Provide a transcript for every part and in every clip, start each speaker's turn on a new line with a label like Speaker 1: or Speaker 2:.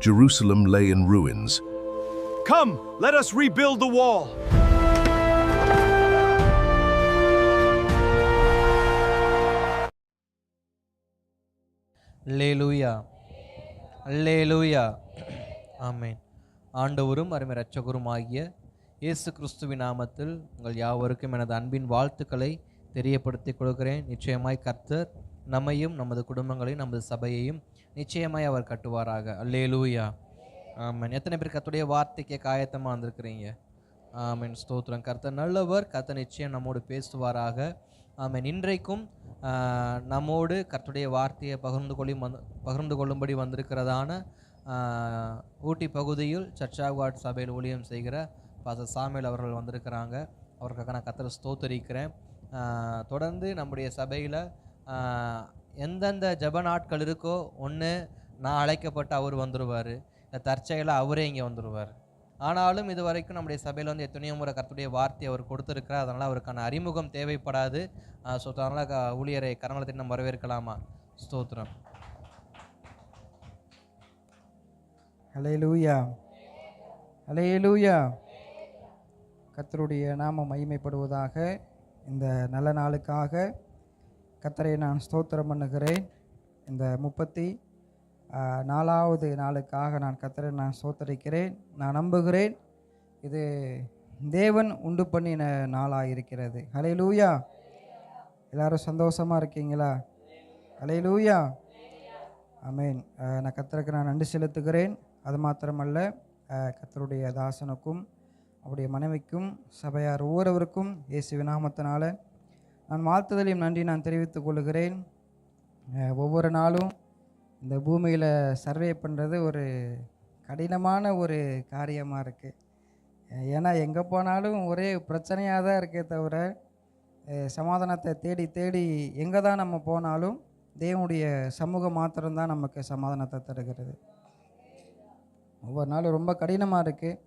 Speaker 1: Jerusalem lay in ruins.
Speaker 2: Come, let us rebuild the wall.
Speaker 3: அல்லேலூயா, அல்லேலூயா, ஆமென். ஆண்டவரும் அருமை இரட்சகரும் ஆகிய இயேசு கிறிஸ்துவின் நாமத்தில் உங்கள் யாவருக்கும் எனது அன்பின் வாழ்த்துக்களை தெரியப்படுத்திக் கொள்கிறேன். நிச்சயமாய் கர்த்தர் நம்மையும் நமது குடும்பங்களையும் நமது சபையையும் நிச்சயமாய் அவர் கட்டுவாராக. அல்லேலூயா, ஆமென். எத்தனை பேர் கர்த்தருடைய வார்த்தைக்கு ஆயத்தமாக வந்திருக்கிறீங்க? ஆமென், ஸ்தோத்திரம். கர்த்தர் நல்லவர், கர்த்தர் நிச்சயம் நம்மோடு பேசுவாராக. ஆமென். இன்றைக்கும் நம்மோடு கர்த்தருடைய வார்த்தையை பகிர்ந்து கொள்ளும்படி வந்திருக்கிறதான ஊட்டி பகுதியில் சர்ச் ஆஃப் காட் சபையில் ஊழியம் செய்கிற பாஸ்டர் சாமுவேல் அவர்கள் வந்திருக்கிறாங்க. அவர்களுக்காக நான் கர்த்தரை ஸ்தோத்தரிக்கிறேன். தொடர்ந்து நம்முடைய சபையில் எந்தெந்த ஜெப நாட்கள் இருக்கோ, ஒன்று நான் அழைக்கப்பட்டு அவர் வந்துடுவார், இல்லை தற்செயலாக அவரே இங்கே வந்துடுவார். ஆனாலும் இது வரைக்கும் நம்முடைய சபையில் வந்து எத்தனையோ முறை கர்த்தருடைய வார்த்தையை அவர் கொடுத்துருக்கிறார். அதனால் அவருக்கான அறிமுகம் தேவைப்படாது. ஸோ அதனால் ஊழியரை கரங்களை நம்ம வரவேற்கலாமா? ஸ்தோத்திரம்.
Speaker 4: அல்லேலூயா, அல்லேலூயா. கர்த்தருடைய நாமம் மகிமைப்படுவதாக. இந்த நல்ல நாளுக்காக கர்த்தரை நான் ஸ்தோத்திரம் பண்ணுகிறேன். இந்த 34வது நாளுக்காக நான் கர்த்தரை நான் ஸ்தோத்தரிக்கிறேன். நான் நம்புகிறேன் இது தேவன் உண்டு பண்ணின நாளாக இருக்கிறது. அல்லேலூயா. எல்லாரும் சந்தோஷமாக இருக்கீங்களா? அல்லேலூயா, ஆமென். நான் கர்த்தருக்கு நான் நன்றி செலுத்துகிறேன். அது மாத்திரமல்ல, கர்த்தருடைய தாசனுக்கும் அவருடைய மனைவிக்கும் சபையார் ஒவ்வொருவருக்கும் இயேசுவின் நாமத்தினால நான் வாழ்த்துதலையும் நன்றி நான் தெரிவித்துக் கொள்கிறேன். ஒவ்வொரு நாளும் இந்த பூமியில் சர்வே பண்ணுறது ஒரு கடினமான ஒரு காரியமாக இருக்குது. ஏன்னா எங்கே போனாலும் ஒரே பிரச்சனையாக தான் இருக்கே தவிர சமாதானத்தை தேடி தேடி எங்கே தான் நம்ம போனாலும் தேவனுடைய சமூகம் மாத்திரம்தான் நமக்கு சமாதானத்தை தருகிறது. ஒவ்வொரு நாளும் ரொம்ப கடினமாக இருக்குது.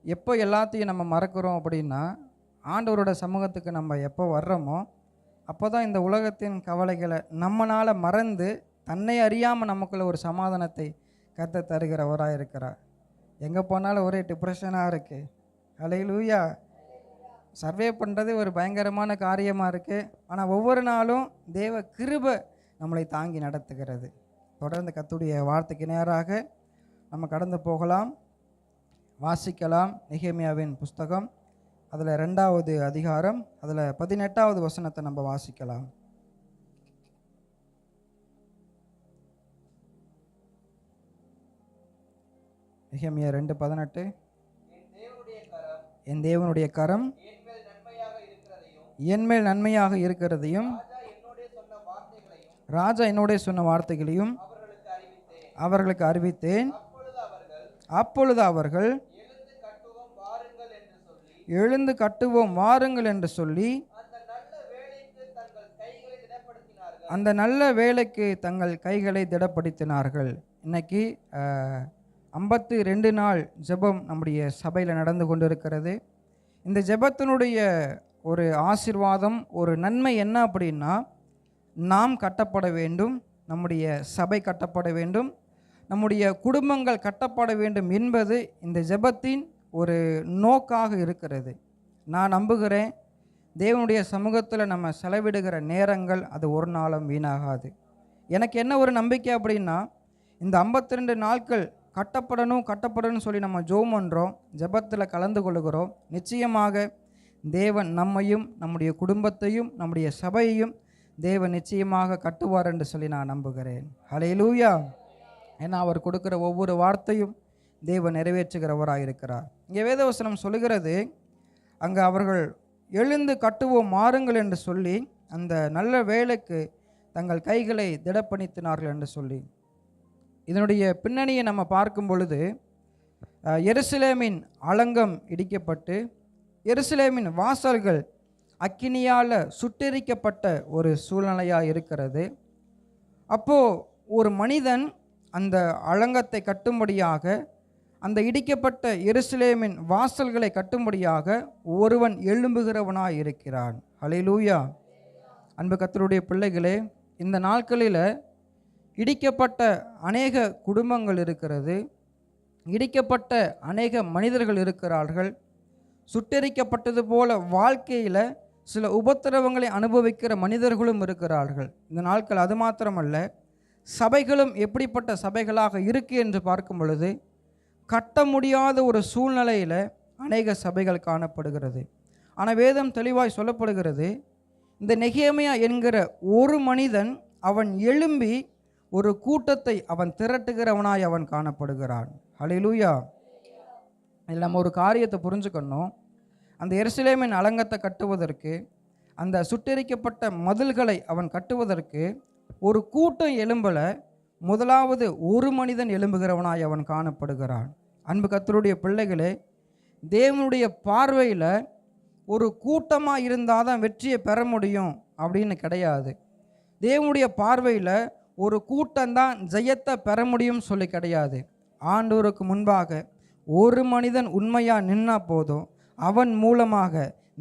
Speaker 4: எப்போ எல்லாத்தையும் நம்ம மறக்கிறோம் அப்படின்னா, ஆண்டவரோட சமூகத்துக்கு நம்ம எப்போ வர்றோமோ அப்போ தான் இந்த உலகத்தின் கவலைகளை நம்மளால் மறந்து தன்னை அறியாமல் நமக்குள்ள ஒரு சமாதானத்தை கர்த்தர் தருகிறவராக இருக்கிறார். எங்கே போனாலும் ஒரே டிப்ரெஷனாக இருக்குது. அல்லேலூயா. சர்வே பண்ணுறது ஒரு பயங்கரமான காரியமாக இருக்குது. ஆனால் ஒவ்வொரு நாளும் தேவ கிருபை நம்மளை தாங்கி நடத்துகிறது. தொடர்ந்து கர்த்தருடைய வார்த்தைக்கு நேராக நம்ம கடந்து போகலாம், வாசிக்கலாம். நெகேமியாவின் புஸ்தகம், அதில் 2வது அதிகாரம், அதில் 18வது வசனத்தை நம்ம வாசிக்கலாம். நெகேமியா 2:18. என் தேவனுடைய கரம் என்மேல் நன்மையாக இருக்கிறதையும் ராஜா என்னோட சொன்ன வார்த்தைகளையும் அவர்களுக்கு அறிவித்தேன். அப்பொழுது அவர்கள் எழுந்து கட்டுவோம் வாருங்கள் என்று சொல்லி அந்த நல்ல வேலைக்கு தங்கள் கைகளை திடப்படுத்தினார்கள். இன்னைக்கு 52 நாள் ஜெபம் நம்முடைய சபையில் நடந்து கொண்டிருக்கிறது. இந்த ஜெபத்தினுடைய ஒரு ஆசீர்வாதம், ஒரு நன்மை என்ன அப்படின்னா, நாம் கட்டப்பட வேண்டும், நம்முடைய சபை கட்டப்பட வேண்டும், நம்முடைய குடும்பங்கள் கட்டப்பட வேண்டும் என்பது இந்த ஜெபத்தின் ஒரு நோக்காக இருக்கிறது. நான் நம்புகிறேன் தேவனுடைய சமூகத்தில் நம்ம செலவிடுகிற நேரங்கள் அது ஒரு நாளும் வீணாகாது. எனக்கு என்ன ஒரு நம்பிக்கை அப்படின்னா, இந்த 52 நாட்கள் கட்டப்படணும் சொல்லி நம்ம ஜெபம் பண்ணுறோம், ஜெபத்தில் கலந்து கொள்கிறோம். நிச்சயமாக தேவன் நம்மையும் நம்முடைய குடும்பத்தையும் நம்முடைய சபையையும் தேவன் நிச்சயமாக கட்டுவார் என்று சொல்லி நான் நம்புகிறேன். அல்லேலூயா. ஏன்னா அவர் கொடுக்குற ஒவ்வொரு வார்த்தையும் தேவன் நிறைவேற்றுகிறவராக இருக்கிறார். இங்கே வேதவசனம் சொல்லுகிறது, அங்கே அவர்கள் எழுந்து கட்டுவோம் மாறுங்கள் என்று சொல்லி அந்த நல்ல வேலைக்கு தங்கள் கைகளை திடப்படுத்தினார்கள் என்று சொல்லி. இதனுடைய பின்னணியை நம்ம பார்க்கும் பொழுது, எருசலேமின் அலங்கம் இடிக்கப்பட்டு எருசலேமின் வாசல்கள் அக்கினியால் சுட்டெரிக்கப்பட்ட ஒரு சூழ்நிலையாக இருக்கிறது. அப்போது ஒரு மனிதன் அந்த அலங்கத்தை கட்டும்படியாக, அந்த இடிக்கப்பட்ட எருசலேமின் வாசல்களை கட்டும்படியாக ஒருவன் எழும்புகிறவனாக இருக்கிறான். அல்லேலூயா. அன்பு கர்த்தருடைய பிள்ளைகளே, இந்த நாட்களில் இடிக்கப்பட்ட அநேக குடும்பங்கள் இருக்கிறது, இடிக்கப்பட்ட அநேக மனிதர்கள் இருக்கிறார்கள். சுட்டெரிக்கப்பட்டது போல வாழ்க்கையில் சில உபத்திரவங்களை அனுபவிக்கிற மனிதர்களும் இருக்கிறார்கள். இந்த நாட்கள் அது மாத்திரமல்ல, சபைகளும் எப்படிப்பட்ட சபைகளாக இருக்கு என்று பார்க்கும் பொழுது கட்ட முடியாத ஒரு சூழ்நிலையில் அநேக சபைகள் காணப்படுகிறது. ஆனால் வேதம் தெளிவாய் சொல்லப்படுகிறது, இந்த நெகேமியா என்கிற ஒரு மனிதன் அவன் எழும்பி ஒரு கூட்டத்தை அவன் திரட்டுகிறவனாய் அவன் காணப்படுகிறான். ஹல்லேலூயா. இதில் நம்ம ஒரு காரியத்தை புரிஞ்சுக்கணும். அந்த எருசலேமின் அலங்கத்தை கட்டுவதற்கு, அந்த சுட்டெரிக்கப்பட்ட மதில்களை அவன் கட்டுவதற்கு ஒரு கூட்டம் எழும்பல, முதலாவது ஒரு மனிதன் எழும்புகிறவனாய் அவன் காணப்படுகிறான். அன்பு கர்த்தருடைய பிள்ளைகளே, தேவனுடைய பார்வையில் ஒரு கூட்டமாக இருந்தால் தான் வெற்றியை பெற முடியும் அப்படின்னு கிடையாது. தேவனுடைய பார்வையில் ஒரு கூட்டம்தான் ஜெயத்தை பெற முடியும் சொல்லி கிடையாது. ஆண்டவருக்கு முன்பாக ஒரு மனிதன் உண்மையாக நின்னா போதும், அவன் மூலமாக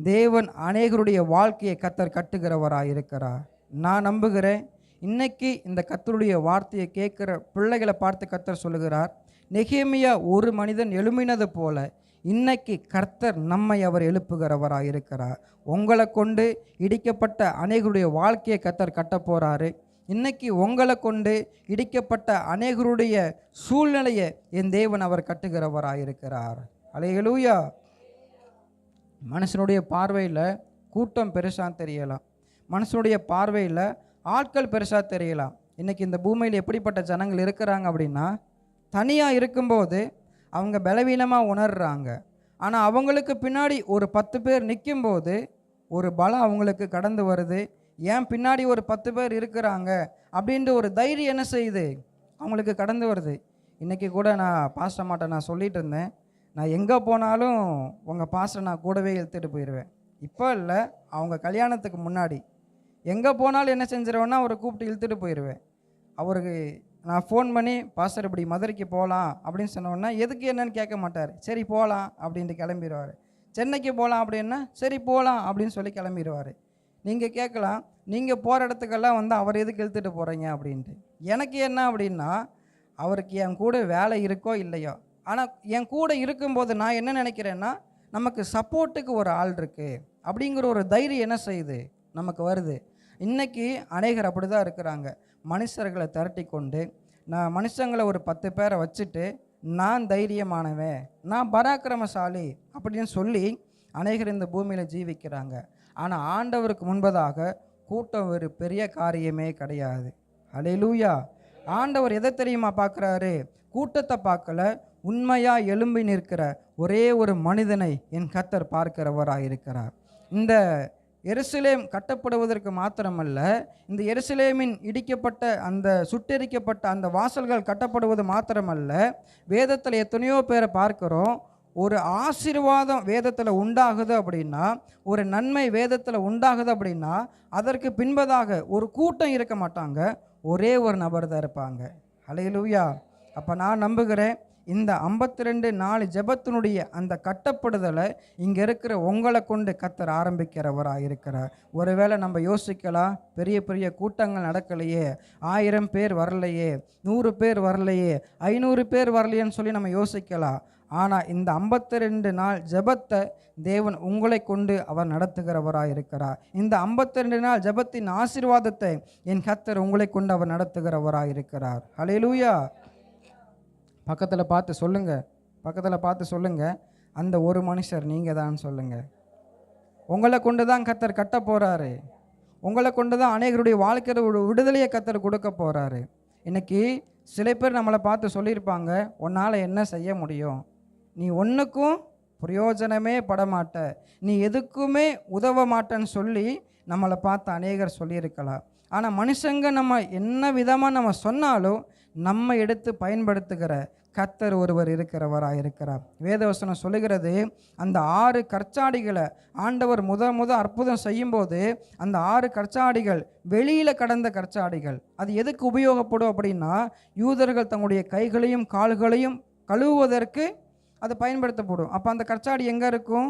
Speaker 4: தேவன் அநேகருடைய வாழ்க்கையை கர்த்தர் கட்டுகிறவராக இருக்கிறார். நான் நம்புகிறேன், இன்னைக்கு இந்த கர்த்தருடைய வார்த்தையை கேட்குற பிள்ளைகளை பார்த்து கர்த்தர் சொல்லுகிறார், நெகேமியா ஒரு மனிதன் எழும்பினது போல இன்னைக்கு கர்த்தர் நம்மை அவர் எழுப்புகிறவராக இருக்கிறார். உங்களை கொண்டு இடிக்கப்பட்ட அநேகருடைய வாழ்க்கையை கர்த்தர் கட்ட போகிறாரு. இன்னைக்கு உங்களை கொண்டு இடிக்கப்பட்ட அநேகருடைய சூழ்நிலையை என் தேவன் அவர் கட்டுகிறவராக இருக்கிறார். அல்லேலூயா. மனுஷனுடைய பார்வையில் கூட்டம் பெருசாக தெரியலாம், மனுஷனுடைய பார்வையில் ஆட்கள் பெருசாக தெரியலாம். இன்றைக்கி இந்த பூமியில் எப்படிப்பட்ட ஜனங்கள் இருக்கிறாங்க அப்படின்னா, தனியாக இருக்கும்போது அவங்க பலவீனமாக உணர்றாங்க. ஆனால் அவங்களுக்கு பின்னாடி ஒரு 10 பேர் நிற்கும்போது ஒரு பலம் அவங்களுக்கு கடந்து வருது. ஏன் பின்னாடி ஒரு 10 பேர் இருக்கிறாங்க அப்படின்ற ஒரு தைரியம் என்ன செய்யுது, அவங்களுக்கு கடந்து வருது. இன்றைக்கி கூட நான் பாஸ்டர் மாட்ட நான் சொல்லிகிட்டு இருந்தேன், நான் எங்கே போனாலும் உங்கள் பாஸ்டர் நான் கூடவே இழுத்துட்டு போயிடுவேன். இப்போ இல்லை, அவங்க கல்யாணத்துக்கு முன்னாடி எங்கே போனாலும் என்ன செஞ்சிருவேன்னா அவரை கூப்பிட்டு இழுத்துட்டு போயிடுவேன். அவருக்கு நான் ஃபோன் பண்ணி, பாஸ்டர் இப்படி மதுரைக்கு போகலாம் அப்படின்னு சொன்னோன்னா எதுக்கு என்னன்னு கேட்க மாட்டார், சரி போகலாம் அப்படின்ட்டு கிளம்பிடுவார். சென்னைக்கு போகலாம் அப்படின்னா சரி போகலாம் அப்படின்னு சொல்லி கிளம்பிடுவார். நீங்கள் கேட்கலாம், நீங்கள் போகிற இடத்துக்கெல்லாம் வந்து அவர் எதுக்கு இழுத்துட்டு போகிறீங்க அப்படின்ட்டு. எனக்கு என்ன அப்படின்னா, அவருக்கு என் கூட வேலை இருக்கோ இல்லையோ, ஆனால் என் கூட இருக்கும்போது நான் என்ன நினைக்கிறேன்னா, நமக்கு சப்போர்ட்டுக்கு ஒரு ஆள் இருக்குது அப்படிங்கிற ஒரு தைரியம் என்ன செய்யுது, நமக்கு வருது. இன்றைக்கி அநேகர் அப்படி தான் இருக்கிறாங்க. மனுஷர்களை திரட்டி கொண்டு, நான் மனுஷங்களை ஒரு 10 பேரை வச்சுட்டு நான் தைரியமானவன், நான் பராக்கிரமசாலி அப்படின்னு சொல்லி அநேகர் இந்த பூமியில் ஜீவிக்கிறாங்க. ஆனால் ஆண்டவருக்கு முன்பதாக கூட்டம் ஒரு பெரிய காரியமே கிடையாது. அல்லேலூயா. ஆண்டவர் எதை தெரியுமா பார்க்குறாரு, கூட்டத்தை பார்க்கல, உண்மையாக எழும்பி நிற்கிற ஒரே ஒரு மனிதனை என் கர்த்தர் பார்க்கிறவராக இருக்கிறார். இந்த எருசலேம் கட்டப்படுவதற்கு மாத்திரமல்ல, இந்த எருசலேமின் இடிக்கப்பட்ட அந்த சுட்டெரிக்கப்பட்ட அந்த வாசல்கள் கட்டப்படுவது மாத்திரமல்ல, வேதத்தில் எத்தனையோ பேரை பார்க்குறோம். ஒரு ஆசீர்வாதம் வேதத்தில் உண்டாகுது அப்படின்னா, ஒரு நன்மை வேதத்தில் உண்டாகுது அப்படின்னா, அதற்கு பின்பதாக ஒரு கூட்டம் இருக்க மாட்டாங்க, ஒரே ஒரு நபர் தான் இருப்பாங்க. அல்லேலூயா. அப்போ நான் நம்புகிறேன், இந்த 52 நாள் ஜெபத்தினுடைய அந்த கட்டப்படுதலை இங்கே இருக்கிற உங்களை கொண்டு கர்த்தர் ஆரம்பிக்கிறவராக இருக்கிறார். ஒருவேளை நம்ம யோசிக்கலாம், பெரிய பெரிய கூட்டங்கள் நடக்கலையே, 1000 பேர் வரலையே, 100 பேர் வரலையே, 500 பேர் வரலையேன்னு சொல்லி நம்ம யோசிக்கலாம். ஆனால் இந்த 52 நாள் ஜெபத்தை தேவன் உங்களை கொண்டு அவர் நடத்துகிறவராக இருக்கிறார். இந்த 52 நாள் ஜெபத்தின் ஆசீர்வாதத்தை என் கர்த்தர் உங்களை கொண்டு அவர் நடத்துகிறவராக இருக்கிறார். அல்லேலூயா. பக்கத்தில் பார்த்து சொல்லுங்கள், பக்கத்தில் பார்த்து சொல்லுங்கள், அந்த ஒரு மனுஷர் நீங்கள் தான் சொல்லுங்கள். உங்களை கொண்டு தான் கர்த்தர் கட்ட போகிறாரு. உங்களை கொண்டு தான் அநேகருடைய வாழ்க்கையில் ஒரு விடுதலையை கர்த்தர் கொடுக்க போகிறாரு. இன்றைக்கி சில பேர் நம்மளை பார்த்து சொல்லியிருப்பாங்க, உன்னால் என்ன செய்ய முடியும், நீ ஒன்றுக்கும் பிரயோஜனமே படமாட்ட, நீ எதுக்குமே உதவ மாட்டேன்னு சொல்லி நம்மளை பார்த்து அநேகர் சொல்லியிருக்கலாம். ஆனால் மனுஷங்க நம்ம என்ன விதமாக நம்ம சொன்னாலும் நம்ம எடுத்து பயன்படுத்துகிற கர்த்தர் ஒருவர் இருக்கிறவராக இருக்கிறார். வேதவசனம் சொல்லுகிறது, அந்த 6 கற்சாடிகளை ஆண்டவர் முத அற்புதம் செய்யும்போது அந்த 6 கற்சாடிகள் வெளியில் கடந்த கற்சாடிகள். அது எதுக்கு உபயோகப்படும் அப்படின்னா, யூதர்கள் தங்களுடைய கைகளையும் கால்களையும் கழுவுவதற்கு அது பயன்படுத்தப்படும். அப்போ அந்த கற்சாடி எங்கே இருக்கும்,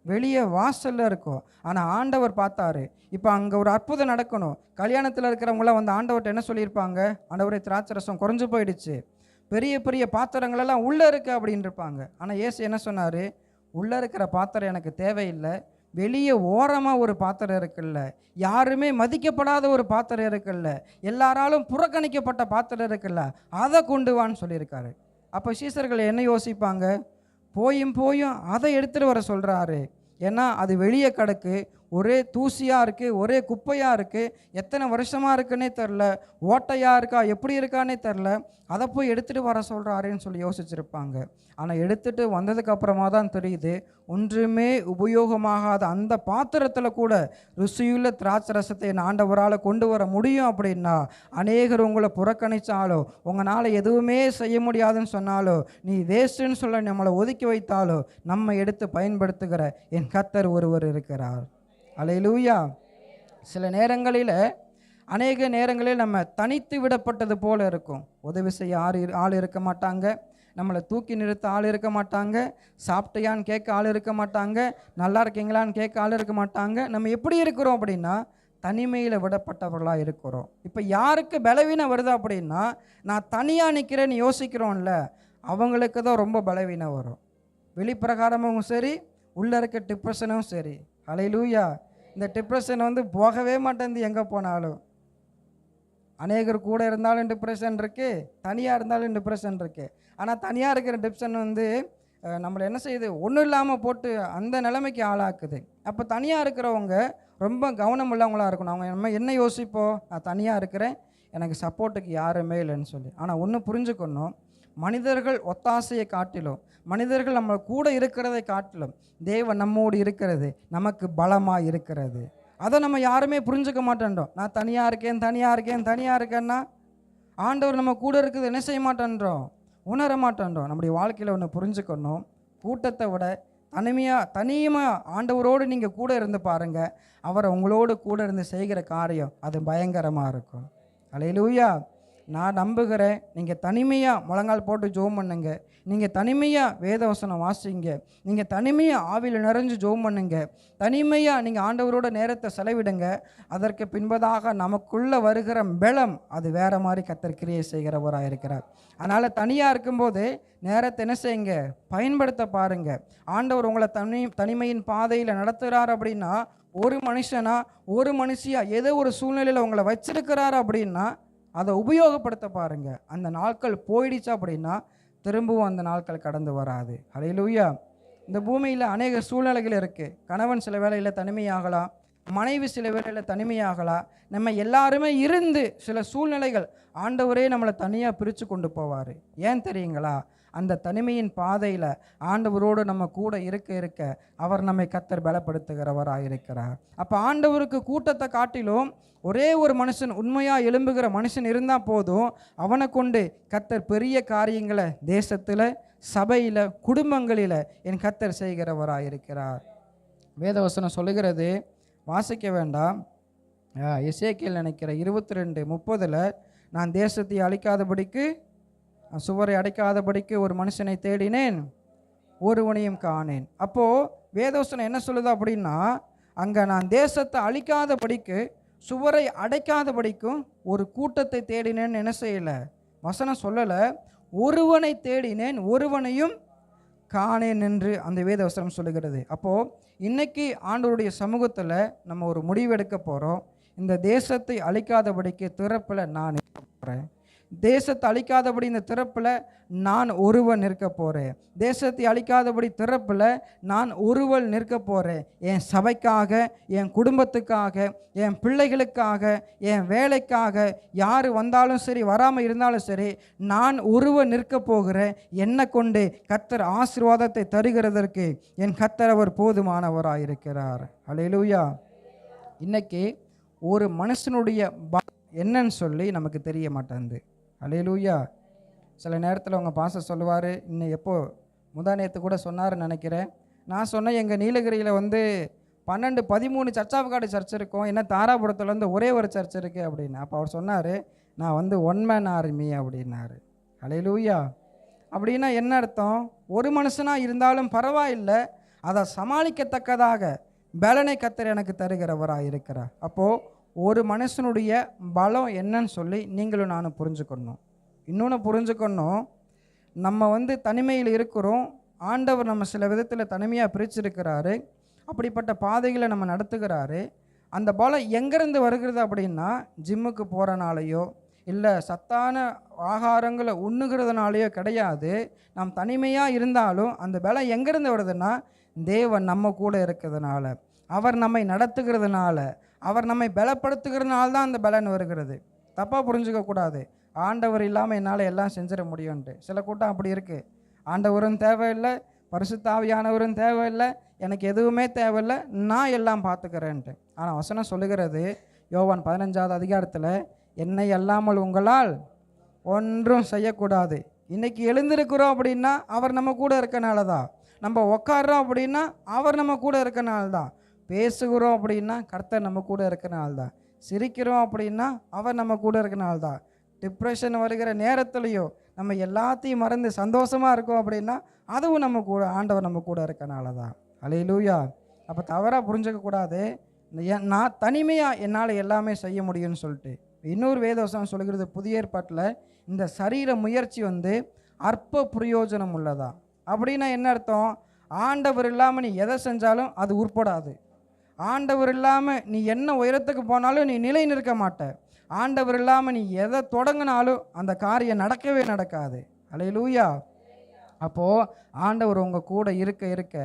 Speaker 4: வெளியே வாசலில் இருக்கும். ஆனால் ஆண்டவர் பார்த்தாரு. இப்போ அங்கே ஒரு அற்புதம் நடக்கணும். கல்யாணத்தில் இருக்கிறவங்களாம் வந்து ஆண்டவர்கிட்ட என்ன சொல்லியிருப்பாங்க? ஆண்டவரே, திராட்சை ரசம் குறைஞ்சு போயிடுச்சு, பெரிய பெரிய பாத்திரங்களெல்லாம் உள்ளே இருக்குது அப்படின்னு இருப்பாங்க. ஆனால் இயேசு என்ன சொன்னார்? உள்ளே இருக்கிற பாத்திரம் எனக்கு தேவையில்லை, வெளியே ஓரமாக ஒரு பாத்திரம் இருக்குல்ல, யாருமே மதிக்கப்படாத ஒரு பாத்திரம் இருக்குல்ல, எல்லாராலும் புறக்கணிக்கப்பட்ட பாத்திரம் இருக்குல்ல, அதை கொண்டு வான்னு சொல்லியிருக்காரு. அப்போ சீசர்கள் என்ன யோசிப்பாங்க? போயும் அதை எடுத்துகிட்டு வர சொல்கிறாரு. ஏன்னா அது வெளியே கிடக்கு, ஒரே தூசியாக இருக்குது, ஒரே குப்பையாக இருக்குது, எத்தனை வருஷமாக இருக்குன்னே தெரில, ஓட்டையாக இருக்கா, எப்படி இருக்கானே தெரில, அதை போய் எடுத்துகிட்டு வர சொல்கிறாருன்னு சொல்லி யோசிச்சிருப்பாங்க. ஆனால் எடுத்துகிட்டு வந்ததுக்கப்புறமா தான் தெரியுது, ஒன்றுமே உபயோகமாகாத அந்த பாத்திரத்தில் கூட ருசியுள்ள திராட்சை ரசத்தை என் ஆண்டவரால் கொண்டு வர முடியும் அப்படின்னா, அநேகர் உங்களை புறக்கணித்தாலோ, உங்களால் எதுவுமே செய்ய முடியாதுன்னு சொன்னாலோ, நீ வேஸ்ட்டுன்னு சொல்ல நம்மளை ஒதுக்கி வைத்தாலோ, நம்ம எடுத்து பயன்படுத்துகிற என் கர்த்தர் ஒருவர் இருக்கிறார். அல்லேலூயா. சில நேரங்களில், அநேக நேரங்களில் நம்ம தனித்து விடப்பட்டது போல இருக்கும். உதவி செய்ய ஆள் இருக்க மாட்டாங்க, நம்மளை தூக்கி நிறுத்த ஆள் இருக்க மாட்டாங்க, சாப்பிட்டையான்னு கேட்க ஆள் இருக்க மாட்டாங்க, நல்லா இருக்கீங்களான்னு கேட்க ஆள் இருக்க மாட்டாங்க. நம்ம எப்படி இருக்கிறோம் அப்படின்னா, தனிமையில் விடப்பட்டவர்களாக இருக்கிறோம். இப்போ யாருக்கு பலவீனம் வருது அப்படின்னா, நான் தனியாக நிற்கிறேன்னு யோசிக்கிறோம்ல, அவங்களுக்கு தான் ரொம்ப பலவீனம் வரும். வெளிப்பிரகாரமும் சரி, உள்ளே இருக்க டிப்ரெஷனும் சரி. அல்லேலூயா. இந்த டிப்ரெஷன் வந்து போகவே மாட்டேங்குது எங்கே போனாலும். அநேகர் கூட இருந்தாலும் டிப்ரெஷன் இருக்குது, தனியாக இருந்தாலும் டிப்ரெஷன் இருக்குது. ஆனால் தனியாக இருக்கிற டிப்ரெஷன் வந்து நம்மளை என்ன செய்யுது? ஒன்றும் இல்லாமல் போட்டு அந்த நிலைமைக்கு ஆளாக்குது. அப்போ தனியாக இருக்கிறவங்க ரொம்ப கவனம் உள்ளவங்களாக இருக்கணும். அவங்க நம்ம என்ன யோசிப்போம்? நான் தனியாக இருக்கிறேன், எனக்கு சப்போர்ட்டுக்கு யாருமே இல்லைன்னு சொல்லி. ஆனால் ஒன்று புரிஞ்சுக்கணும், மனிதர்கள் ஒத்தாசையை காட்டிலும், மனிதர்கள் நம்ம கூட இருக்கிறதை காட்டிலும், தேவன் நம்மோடு இருக்கிறது நமக்கு பலமாக இருக்கிறது. அதை நம்ம யாருமே புரிஞ்சுக்க மாட்டேன்றோம். நான் தனியாக இருக்கேன்னா ஆண்டவர் நம்ம கூட இருக்குது என்ன செய்ய மாட்டேன்றோம்? உணர மாட்டேன்றோம். நம்முடைய வாழ்க்கையில் ஒன்று புரிஞ்சுக்கணும், கூட்டத்தை விட தனியாக ஆண்டவரோடு நீங்கள் கூட இருந்து பாருங்கள், அவரை உங்களோடு கூட இருந்து செய்கிற காரியம் அது பயங்கரமாக இருக்கும். அல்லேலூயா. நான் நம்புகிறேன், நீங்கள் தனிமையாக முழங்கால் போட்டு ஜெபம் பண்ணுங்க, நீங்கள் தனிமையாக வேதவசனம் வாசிங்க, நீங்கள் தனிமையாக ஆவியில் நிறைஞ்சு ஜெபம் பண்ணுங்க, தனிமையாக நீங்கள் ஆண்டவரோட நேரத்தை செலவிடுங்க. அதற்கு பின்பதாக நமக்குள்ளே வருகிற பலம் அது வேறு மாதிரி கர்த்தர் கிரியை செய்கிறவராக இருக்கிறார். அதனால் தனியாக இருக்கும்போது நேரத்தை என்ன செய்யுங்க? பயன்படுத்த பாருங்கள். ஆண்டவர் உங்களை தனிமையின் பாதையில் நடத்துகிறார் அப்படின்னா, ஒரு மனுஷியா ஏதோ ஒரு சூழ்நிலையில் உங்களை வச்சிருக்கிறார் அப்படின்னா அதை உபயோகப்படுத்த பாருங்கள். அந்த நாட்கள் போயிடுச்சு அப்படின்னா திரும்பவும் அந்த நாட்கள் கடந்து வராது. அல்லேலூயா. இந்த பூமியில் அநேக சூழ்நிலைகள் இருக்குது. கணவன் சில வேளையில் தனிமையாகலாம், மனைவி சில வேளையில் தனிமையாகலாம். நம்ம எல்லாருமே இருந்து சில சூழ்நிலைகள் ஆண்டவரே நம்மளை தனியாக பிரித்து கொண்டு போவார். ஏன் தெரியுங்களா? அந்த தனிமையின் பாதையில் ஆண்டவரோடு நம்ம கூட இருக்க அவர் நம்மை கர்த்தர் பலப்படுத்துகிறவராக இருக்கிறார். அப்போ ஆண்டவருக்கு கூட்டத்தை காட்டிலும் ஒரே ஒரு மனுஷன், உண்மையாக எழும்புகிற மனுஷன் இருந்தால் போதும், அவனை கொண்டு கர்த்தர் பெரிய காரியங்களை தேசத்தில், சபையில், குடும்பங்களில் என் கர்த்தர் செய்கிறவராக இருக்கிறார். வேதவசனம் சொல்லுகிறது, வாசிக்க வேண்டாம், எசேக்கியேல் நினைக்கிற 22:30 நான் தேசத்தை அழிக்காதபடிக்கு, சுவரை அடைக்காதபடிக்கு ஒரு மனுஷனை தேடினேன், ஒருவனையும் காணேன். அப்போது வேதவசனம் என்ன சொல்லுது அப்படின்னா, அங்கே நான் தேசத்தை அழிக்காதபடிக்கு, சுவரை அடைக்காதபடிக்கும் ஒரு கூட்டத்தை தேடினேன்னு என்ன செய்யலை? வசனம் சொல்லலை. ஒருவனை தேடினேன், ஒருவனையும் காணேன் என்று அந்த வேதவசனம் சொல்லுகிறது. அப்போது இன்னைக்கு ஆண்டவருடைய சமூகத்தில் நம்ம ஒரு முடிவு எடுக்க போகிறோம். இந்த தேசத்தை அழிக்காதபடிக்கு திறப்பில் நான் இருக்க போகிறேன். தேசத்தை அழிக்காதபடி இந்த திறப்பில் நான் ஒருவன் நிற்க போகிறேன். தேசத்தை அழிக்காதபடி திறப்பில் நான் ஒருவன் நிற்க போகிறேன். என் சபைக்காக, என் குடும்பத்துக்காக, என் பிள்ளைகளுக்காக, என் வேலைக்காக, யார் வந்தாலும் சரி, வராமல் இருந்தாலும் சரி, நான் ஒருவன் நிற்க போகிறேன். என்னை கொண்டு கர்த்தர் ஆசீர்வாதத்தை தருகிறதற்கு என் கர்த்தர் அவர் போதுமானவராக இருக்கிறார். அல்லேலூயா. இன்னைக்கு ஒரு மனுஷனுடைய என்னன்னு சொல்லி நமக்கு தெரிய மாட்டேங்குது. அல்லேலூயா. சில நேரத்தில் உங்கள் பாஸ்டர் சொல்லுவார், இன்னும் எப்போ நேற்று கூட சொன்னார்னு நினைக்கிறேன். நான் சொன்னேன், எங்கள் நீலகிரியில் 12-13 சர்ச் ஆஃப் காட் சர்ச் இருக்கும், என்ன தாராபுரத்தில் ஒரே ஒரு சர்ச் இருக்குது அப்படின்னு. அப்போ அவர் சொன்னார், நான் ஒன் மேன் ஆர்மி அப்படின்னாரு. அல்லேலூயா. அப்படின்னா என்ன அர்த்தம்? ஒரு மனுஷனாக இருந்தாலும் பரவாயில்லை, அதை சமாளிக்கத்தக்கதாக பலனை கர்த்தர் எனக்கு தருகிறவராக இருக்கிறார். அப்போது ஒரு மனுஷனுடைய பலம் என்னன்னு சொல்லி நீங்களும் நானும் புரிஞ்சுக்கணும். இன்னொன்று புரிஞ்சுக்கணும், நம்ம தனிமையில் இருக்கிறோம். ஆண்டவர் நம்ம சில விதத்தில் தனிமையாக பிரிச்சிருக்கிறாரு. அப்படிப்பட்ட பாதைகளை நம்ம நடத்துகிறாரு. அந்த பலம் எங்கேருந்து வருகிறது அப்படின்னா, ஜிம்முக்கு போகிறனாலையோ இல்லை சத்தான ஆகாரங்களை உண்ணுகிறதுனாலையோ கிடையாது. நாம் தனிமையாக இருந்தாலும் அந்த பலம் எங்கேருந்து வருதுன்னா, தேவன் நம்ம கூட இருக்கிறதுனால, அவர் நம்மை நடத்துகிறதுனால, அவர் நம்மை பலப்படுத்துகிறதுனால தான் அந்த பலன் வருகிறது. தப்பாக புரிஞ்சுக்கக்கூடாது, ஆண்டவர் இல்லாமல் என்னால் எல்லாம் செஞ்சிட முடியும்ன்ட்டு. சில கூட்டம் அப்படி இருக்குது. ஆண்டவரும் தேவையில்லை, பரிசுத்த ஆவியானவரும் தேவையில்லை, எனக்கு எதுவுமே தேவையில்லை, நான் எல்லாம் பார்த்துக்கிறேன்ட்டு. ஆனால் வசனம் சொல்லுகிறது யோவான் 15வது அதிகாரத்தில், என்னை அல்லாமல் உங்களால் ஒன்றும் செய்யக்கூடாது. இன்றைக்கி எழுந்திருக்கிறோம் அப்படின்னா அவர் நம்ம கூட இருக்கனால தான். நம்ம உட்காடுறோம் அப்படின்னா அவர் நம்ம கூட இருக்கனால தான். பேசுகிறோம் அப்படின்னா கர்த்தர் நம்ம கூட இருக்கனால தான். சிரிக்கிறோம் அப்படின்னா அவர் நம்ம கூட இருக்கனால தான். டிப்ரெஷன் வருகிற நேரத்துலையோ நம்ம எல்லாத்தையும் மறந்து சந்தோஷமாக இருக்கோம் அப்படின்னா அதுவும் நம்ம கூட, ஆண்டவர் நம்ம கூட இருக்கனால தான். அல்லேலூயா. அப்போ தவறாக புரிஞ்சிக்கக்கூடாது, நான் தனிமையாக என்னால் எல்லாமே செய்ய முடியும்னு சொல்லிட்டு. இன்னொரு வேதவசனம் சொல்கிறது, புதிய ஏற்பாட்டில் இந்த சரீர முயற்சி அற்ப பிரயோஜனம் உள்ளதா. அப்படின்னா என்ன அர்த்தம்? ஆண்டவர் இல்லாமல் நீ எதை செஞ்சாலும் அது உட்படாது. ஆண்டவர் இல்லாமல் நீ என்ன உயரத்துக்கு போனாலும் நீ நிலை நிற்க மாட்ட. ஆண்டவர் இல்லாமல் நீ எதை தொடங்கினாலும் அந்த காரியம் நடக்கவே நடக்காது. அல்லேலூயா. அப்போது ஆண்டவர் உங்கள் கூட இருக்க இருக்க,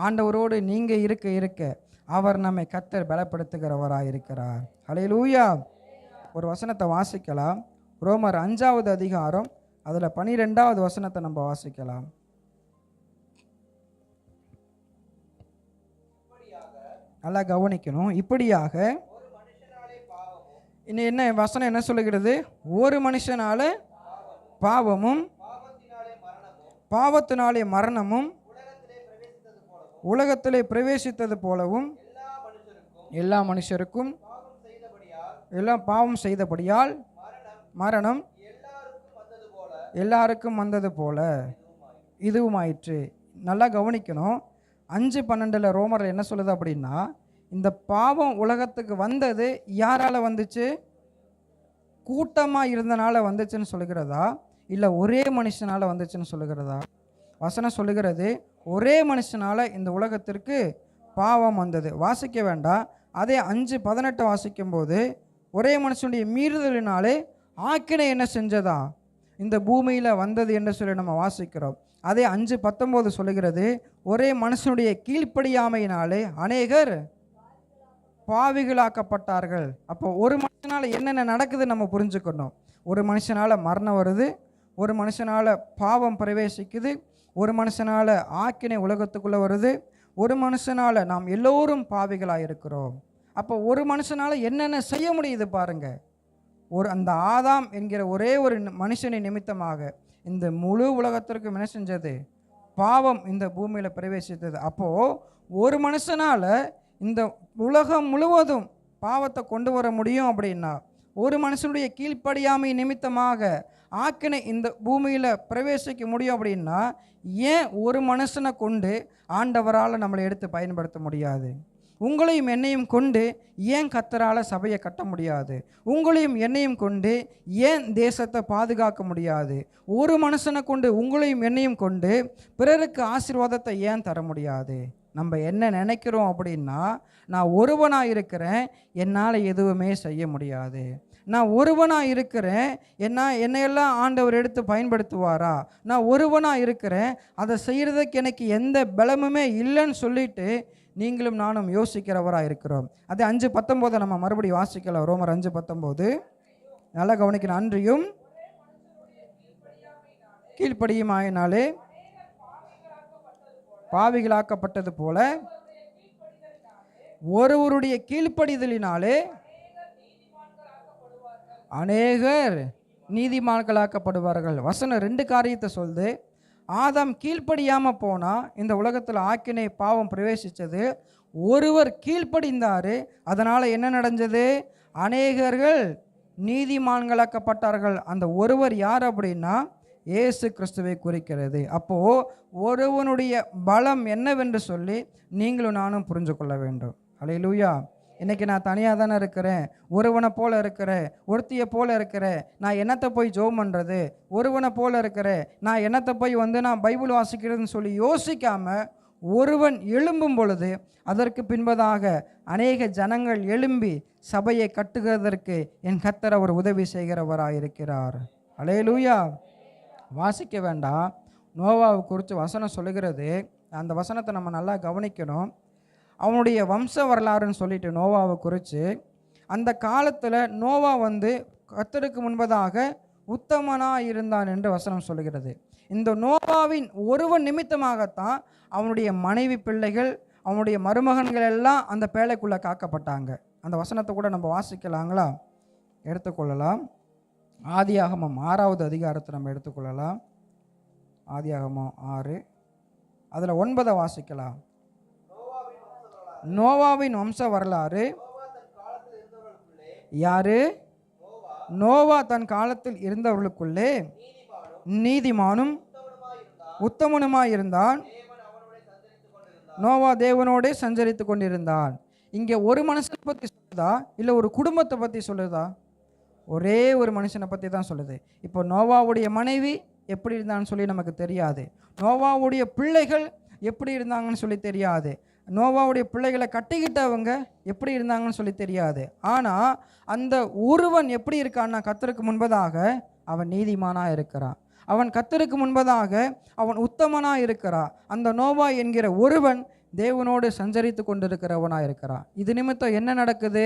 Speaker 4: ஆண்டவரோடு நீங்கள் இருக்க இருக்க அவர் நம்மை கர்த்தர் பலப்படுத்துகிறவராக இருக்கிறார். அல்லேலூயா. ஒரு வசனத்தை வாசிக்கலாம். ரோமர் 5வது அதிகாரம் அதில் 12வது வசனத்தை நம்ம வாசிக்கலாம். நல்லா கவனிக்கணும். இப்படியாக இன்னும் என்ன வசனம் என்ன சொல்லுகிறது? ஒரு மனுஷனால பாவமும் பாவத்தினாலே மரணமும் உலகத்திலே பிரவேசித்தது போலவும் எல்லா மனுஷருக்கும் எல்லாம் பாவம் செய்தபடியால் மரணம் எல்லாருக்கும் வந்தது போல இதுவும் ஆயிற்று. நல்லா கவனிக்கணும். 5:12 ரோமரில் என்ன சொல்லுது அப்படின்னா, இந்த பாவம் உலகத்துக்கு வந்தது யாரால் வந்துச்சு? கூட்டமாக இருந்தனால வந்துச்சுன்னு சொல்லுகிறதா, இல்லை ஒரே மனுஷனால் வந்துச்சுன்னு சொல்லுகிறதா? வசனம் சொல்லுகிறது ஒரே மனுஷனால் இந்த உலகத்திற்கு பாவம் வந்தது. வாசிக்க வேண்டாம். அதே 5:18 வாசிக்கும்போது, ஒரே மனுஷனுடைய மீறுதலினாலே ஆக்கினை என்ன செஞ்சதா இந்த பூமியில் வந்தது என்று சொல்லி நம்ம வாசிக்கிறோம். அதே 5:19 சொல்லுகிறது, ஒரே மனுஷனுடைய கீழ்ப்படியாமையினாலே அநேகர் பாவிகளாக்கப்பட்டார்கள். அப்போ ஒரு மனுஷனால் என்னென்ன நடக்குது நம்ம புரிஞ்சுக்கணும். ஒரு மனுஷனால் மரணம் வருது, ஒரு மனுஷனால் பாவம் பிரவேசிக்குது, ஒரு மனுஷனால் ஆக்கினை உலகத்துக்குள்ளே வருது, ஒரு மனுஷனால் நாம் எல்லோரும் பாவிகளாக இருக்கிறோம். அப்போ ஒரு மனுஷனால் என்னென்ன செய்ய முடியுது பாருங்கள். அந்த ஆதாம் என்கிற ஒரே ஒரு மனுஷனை நிமித்தமாக இந்த முழு உலகத்திற்கும் என்ன செஞ்சது? பாவம் இந்த பூமியில் பிரவேசித்தது. அப்போது ஒரு மனுஷனால் இந்த உலகம் முழுவதும் பாவத்தை கொண்டு வர முடியும் அப்படின்னா, ஒரு மனுஷனுடைய கீழ்ப்படியாமை நிமித்தமாக ஆக்கினை இந்த பூமியில் பிரவேசிக்க முடியும் அப்படின்னா, ஏன் ஒரு மனுஷனை கொண்டு ஆண்டவரால் நம்மளை எடுத்து பயன்படுத்த முடியாது? உங்களையும் என்னையும் கொண்டு ஏன் கர்த்தரால் சபையை கட்ட முடியாது? உங்களையும் என்னையும் கொண்டு ஏன் தேசத்தை பாதுகாக்க முடியாது? ஒரு மனுஷனை கொண்டு உங்களையும் என்னையும் கொண்டு பிறருக்கு ஆசீர்வாதத்தை ஏன் தர முடியாது? நம்ம என்ன நினைக்கிறோம் அப்படின்னா, நான் ஒருவனாக இருக்கிறேன், என்னால் எதுவுமே செய்ய முடியாது. நான் ஒருவனாக இருக்கிறேன், என்னையெல்லாம் ஆண்டவர் எடுத்து பயன்படுத்துவாரா? நான் ஒருவனாக இருக்கிறேன், அதை செய்கிறதுக்கு எனக்கு எந்த பலமுமே இல்லைன்னு சொல்லிட்டு நீங்களும் நானும் யோசிக்கிறவராக இருக்கிறோம். அதே 5:19 நம்ம மறுபடியும் வாசிக்கலாம். ரோமர் 5:19 நல்லா கவனிக்கணும். அன்றியும் கீழ்ப்படியுமாயினாலே பாவிகளாக்கப்பட்டது போல ஒருவருடைய கீழ்ப்படிதலினாலே அநேகர் நீதிமான்களாக்கப்படுவார்கள். வசனம் 2 காரியத்தை சொல்லுது. ஆதாம் கீழ்ப்படியாமல் போனால் இந்த உலகத்தில் ஆக்கினை பாவம் பிரவேசித்தது. ஒருவர் கீழ்ப்படிந்தார், அதனால் என்ன நடந்தது? அநேகர்கள் நீதிமான்களாக்கப்பட்டார்கள். அந்த ஒருவர் யார் அப்படின்னா இயேசு கிறிஸ்துவை குறிக்கிறது. அப்போது ஒருவனுடைய பலம் என்னவென்று சொல்லி நீங்களும் நானும் புரிஞ்சு கொள்ள வேண்டும். அல்லேலூயா. இன்றைக்கி நான் தனியாக தானே இருக்கிறேன், ஒருவனை போல் இருக்கிறேன், ஒருத்தியை போல் இருக்கிறேன், நான் என்னத்தை போய் ஜெபம் பண்ணுறது, ஒருவனை போல் இருக்கிறேன், நான் என்னத்தை போய் நான் பைபிள் வாசிக்கிறதுன்னு சொல்லி யோசிக்காமல் ஒருவன் எழும்பும் பொழுது அதற்கு பின்பதாக அநேக ஜனங்கள் எழும்பி சபையை கட்டுகிறதற்கு என் கர்த்தர் அவர் உதவி செய்கிறவராயிருக்கிறார். அல்லேலூயா. வாசிக்க வேண்டாம். நோவாவை குறித்து வசனம் சொல்லுகிறது. அந்த வசனத்தை நம்ம நல்லா கவனிக்கணும். அவனுடைய வம்ச வரலாறுன்னு சொல்லிட்டு நோவாவை குறித்து, அந்த காலத்தில் நோவா கர்த்தருக்கு முன்பதாக உத்தமனாக இருந்தான் என்று வசனம் சொல்லுகிறது. இந்த நோவாவின் ஒருவன் நிமித்தமாகத்தான் அவனுடைய மனைவி பிள்ளைகள் அவனுடைய மருமகன்கள் எல்லாம் அந்த பேழைக்குள்ளே காக்கப்பட்டாங்க. அந்த வசனத்தை கூட நம்ம வாசிக்கலாங்களா? எடுத்துக்கொள்ளலாம். ஆதியாகமம் 6வது அதிகாரத்தை நம்ம எடுத்துக்கொள்ளலாம். ஆதியாகமம் 6 அதில் 9 வாசிக்கலாம். நோவாவின் வம்ச வரலாறு. யாரு? நோவா தன் காலத்தில் இருந்தவர்களுக்குள்ளே நீதிமானும் உத்தமனுமாயிருந்தான். நோவா தேவனோடே சஞ்சரித்து கொண்டிருந்தான். இங்கே ஒரு மனுஷனை பற்றி சொல்லுதா இல்லை ஒரு குடும்பத்தை பற்றி சொல்லுதா? ஒரே ஒரு மனுஷனை பற்றி தான் சொல்லுது. இப்போ நோவாவுடைய மனைவி எப்படி இருந்தான்னு சொல்லி நமக்கு தெரியாது. நோவாவுடைய பிள்ளைகள் எப்படி இருந்தாங்கன்னு சொல்லி தெரியாது. நோவாவுடைய பிள்ளைகளை கட்டிக்கிட்டவங்க எப்படி இருந்தாங்கன்னு சொல்லி தெரியாது. ஆனால் அந்த ஒருவன் எப்படி இருக்கான்னா, கர்த்தருக்கு முன்பதாக அவன் நீதிமானாக இருக்கிறான். அவன் கர்த்தருக்கு முன்பதாக அவன் உத்தமனாக இருக்கிறான். அந்த நோவா என்கிற ஒருவன் தேவனோடு சஞ்சரித்து கொண்டிருக்கிறவனாக இருக்கிறான். இது நிமித்தம் என்ன நடக்குது?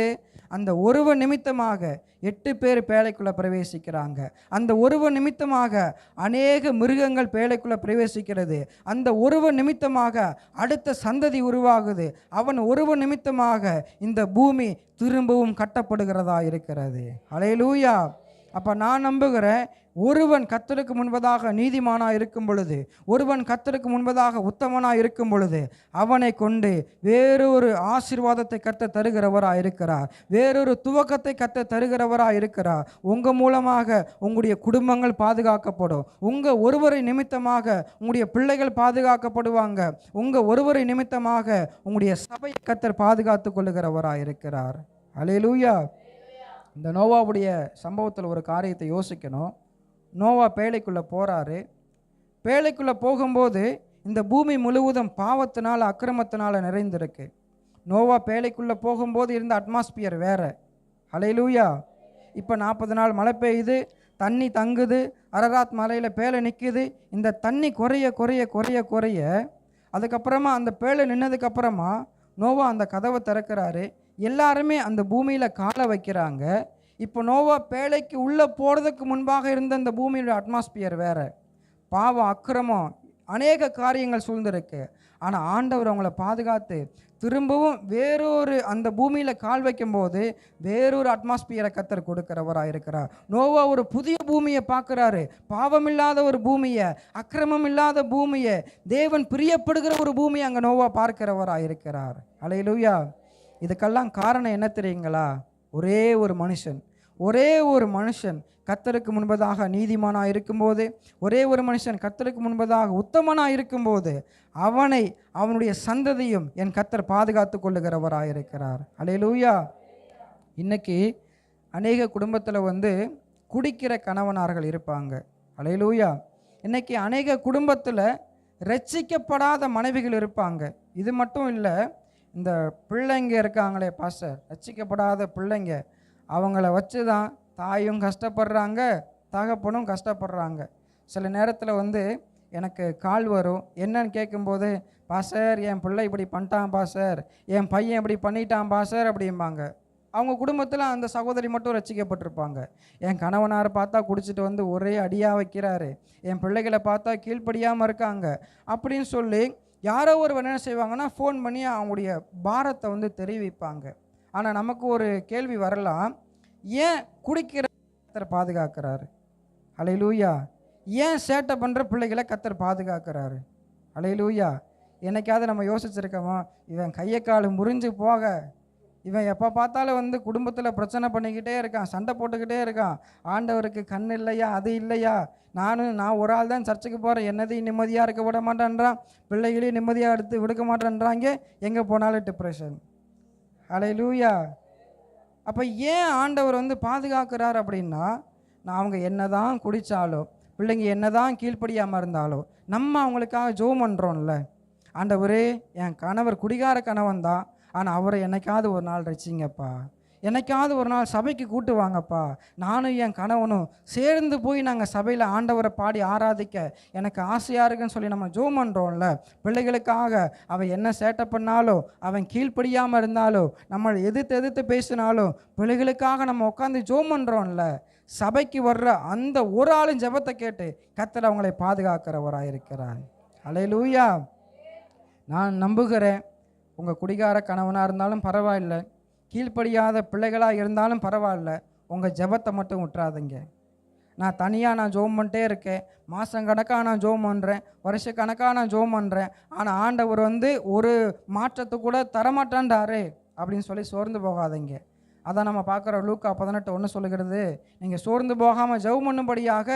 Speaker 4: அந்த ஒருவன் நிமித்தமாக 8 பேர் பேழைக்குள்ளே பிரவேசிக்கிறாங்க. அந்த ஒருவன் நிமித்தமாக அநேக மிருகங்கள் பேழைக்குள்ளே பிரவேசிக்கிறது. அந்த ஒருவன் நிமித்தமாக அடுத்த சந்ததி உருவாகுது. அவன் ஒருவன் நிமித்தமாக இந்த பூமி திரும்பவும் கட்டப்படுகிறதா இருக்கிறது. அல்லேலூயா. அப்போ நான் நம்புகிறேன், ஒருவன் கர்த்தருக்கு முன்பதாக நீதிமானாக இருக்கும் பொழுது, ஒருவன் கர்த்தருக்கு முன்பதாக உத்தமனாக இருக்கும் பொழுது அவனை கொண்டு வேறொரு ஆசீர்வாதத்தை கர்த்தர் தருகிறவராக இருக்கிறார். வேறொரு துவக்கத்தை கர்த்தர் தருகிறவராக இருக்கிறார். உங்கள் மூலமாக உங்களுடைய குடும்பங்கள் பாதுகாக்கப்படும். உங்கள் ஒருவரை நிமித்தமாக உங்களுடைய பிள்ளைகள் பாதுகாக்கப்படுவாங்க. உங்கள் ஒருவரை நிமித்தமாக உங்களுடைய சபையை கர்த்தர் பாதுகாத்து கொள்ளுகிறவராக இருக்கிறார். அல்லேலூயா. இந்த நோவாவுடைய சம்பவத்தில் ஒரு காரியத்தை யோசிக்கணும். நோவா பேழைக்குள்ளே போகிறாரு. பேழைக்குள்ளே போகும்போது இந்த பூமி முழுவதும் பாவத்தினால் அக்கிரமத்தினால் நிறைந்திருக்கு. நோவா பேழைக்குள்ளே போகும்போது இருந்த அட்மாஸ்பியர் வேறு. அல்லேலூயா. இப்போ 40 நாள் மழை பெய்யுது, தண்ணி தங்குது, அரராத் மலையில் பேழை நிற்குது. இந்த தண்ணி குறைய குறைய குறைய குறைய அதுக்கப்புறமா அந்த பேழை நின்னதுக்கப்புறமா நோவா அந்த கதவை திறக்கிறாரு. எல்லாருமே அந்த பூமியில் காலை வைக்கிறாங்க. இப்போ நோவா பேழைக்கு உள்ளே போகிறதுக்கு முன்பாக இருந்த அந்த பூமியோட அட்மாஸ்பியர் வேறு. பாவம், அக்கிரமம், அநேக காரியங்கள் சூழ்ந்திருக்கு. ஆனால் ஆண்டவர் அவங்கள பாதுகாத்து திரும்பவும் வேறொரு அந்த பூமியில் கால் வைக்கும்போது வேறொரு அட்மாஸ்பியரை கர்த்தர் கொடுக்கிறவராக இருக்கிறார். நோவா ஒரு புதிய பூமியை பார்க்குறாரு. பாவம் இல்லாத ஒரு பூமியை, அக்கிரமம் இல்லாத பூமியை, தேவன் பிரியப்படுகிற ஒரு பூமியை அங்கே நோவா பார்க்கிறவராக இருக்கிறார். அல்லேலூயா. இதுக்கெல்லாம் காரணம் என்ன தெரியுங்களா? ஒரே ஒரு மனுஷன் கர்த்தருக்கு முன்பதாக நீதிமானாக இருக்கும்போது, ஒரே ஒரு மனுஷன் கர்த்தருக்கு முன்பதாக உத்தமனாக இருக்கும்போது அவனை அவனுடைய சந்ததியும் என் கர்த்தர் பாதுகாத்து கொள்ளுகிறவராக இருக்கிறார். அல்லேலூயா. இன்னைக்கு அநேக குடும்பத்தில் குடிக்கிற கணவனார்கள் இருப்பாங்க. அல்லேலூயா. இன்னைக்கு அநேக குடும்பத்தில் ரட்சிக்கப்படாத மனைவிகள் இருப்பாங்க. இது மட்டும் இல்லை, இந்த பிள்ளைங்க இருக்காங்களே பாஸ்டர், ரட்சிக்கப்படாத பிள்ளைங்க, அவங்கள வச்சு தான் தாயும் கஷ்டப்படுறாங்க, தகப்பனும் கஷ்டப்படுறாங்க. சில நேரத்தில் எனக்கு கால் வரும். என்னன்னு கேட்கும்போது, பாஸ்டர் என் பிள்ளை இப்படி பண்ணிட்டான் பாஸ்டர், என் பையன் இப்படி பண்ணிட்டான் பாஸ்டர் அப்படிம்பாங்க. அவங்க குடும்பத்தில் அந்த சகோதரி மட்டும் ரட்சிக்கப்பட்டிருப்பாங்க. என் கணவனார் பார்த்தா குடிச்சிட்டு ஒரே அடியாக வைக்கிறாரு, என் பிள்ளைகளை பார்த்தா கீழ்ப்படியாமல் இருக்காங்க அப்படின்னு சொல்லி யாரோ ஒருவர் என்ன செய்வாங்கன்னா ஃபோன் பண்ணி அவங்களுடைய பாரத்தை தெரிவிப்பாங்க. ஆனால் நமக்கு ஒரு கேள்வி வரலாம், ஏன் குடிக்கிற கர்த்தர் பாதுகாக்கிறாரு? அல்லேலூயா. ஏன் சேட்டை பண்ணுற பிள்ளைகளை கர்த்தர் பாதுகாக்கிறாரு? அல்லேலூயா. என்னைக்காவது நம்ம யோசிச்சிருக்கோமா, இவன் கையை கால் முறிஞ்சு போக இவன் எப்போ பார்த்தாலும் வந்து குடும்பத்தில் பிரச்சனை பண்ணிக்கிட்டே இருக்கான், சண்டை போட்டுக்கிட்டே இருக்கான். ஆண்டவருக்கு கண் இல்லையா, அது இல்லையா, நான் ஒரு ஆள் தான் சர்ச்சுக்கு போகிறேன், என்னதையும் நிம்மதியாக இருக்க விட மாட்டேன்றான், பிள்ளைகளையும் நிம்மதியாக எடுத்து விடுக்க மாட்டேன்றாங்க, எங்கே போனாலும் டிப்ரெஷன். ஹல்லேலூயா. அப்போ ஏன் ஆண்டவர் வந்து பாதுகாக்கிறார் அப்படின்னா, அவங்க என்ன தான் குடித்தாலோ, பிள்ளைங்க என்ன தான் கீழ்ப்படியாமல் இருந்தாலோ, நம்ம அவங்களுக்காக ஜெபம் பண்ணுறோம்ல. ஆண்டவரே, என் கணவர் குடிகார கணவன் தான், ஆனால் அவரை என்னைக்காவது ஒரு நாள் ரசிங்கப்பா, என்னைக்காவது ஒரு நாள் சபைக்கு கூட்டு வாங்கப்பா, நானும் என் கணவனும் சேர்ந்து போய் நாங்கள் சபையில் ஆண்டவரை பாடி ஆராதிக்க எனக்கு ஆசையாக இருக்குன்னு சொல்லி நம்ம ஜெபம் பண்ணுறோம்ல. பிள்ளைகளுக்காக அவன் என்ன சேட்டை பண்ணாலோ, அவன் கீழ்ப்படியாமல் இருந்தாலோ, நம்மளை எதிர்த்து பேசினாலும் பிள்ளைகளுக்காக நம்ம உட்காந்து ஜெபம் பண்ணுறோம்ல. சபைக்கு வர்ற அந்த ஒரு ஆளும் ஜெபத்தை கேட்டு கர்த்தர் அவங்களை பாதுகாக்கிறவராக இருக்கிறார். ஹல்லேலூயா. நான் நம்புகிறேன், உங்கள் குடிகார கணவனாக இருந்தாலும் பரவாயில்லை, கீழ்ப்படியாத பிள்ளைகளாக இருந்தாலும் பரவாயில்ல, உங்கள் ஜெபத்தை மட்டும் விட்டுறாதீங்க. நான் தனியாக ஜெபம் பண்ணிட்டே இருக்கேன், மாதம் கணக்காக நான் ஜெபம் பண்ணுறேன், வருஷ கணக்காக நான் ஜெபம் பண்ணுறேன், ஆனால் ஆண்டவர் வந்து ஒரு மாற்றத்தை கூட தரமாட்டான்டாரு அப்படின்னு சொல்லி சோர்ந்து போகாதீங்க. அதான் நம்ம பார்க்குற லூக்கா 18:1 சொல்லுகிறது, நீங்கள் சோர்ந்து போகாமல் ஜெபம் பண்ணும்படியாக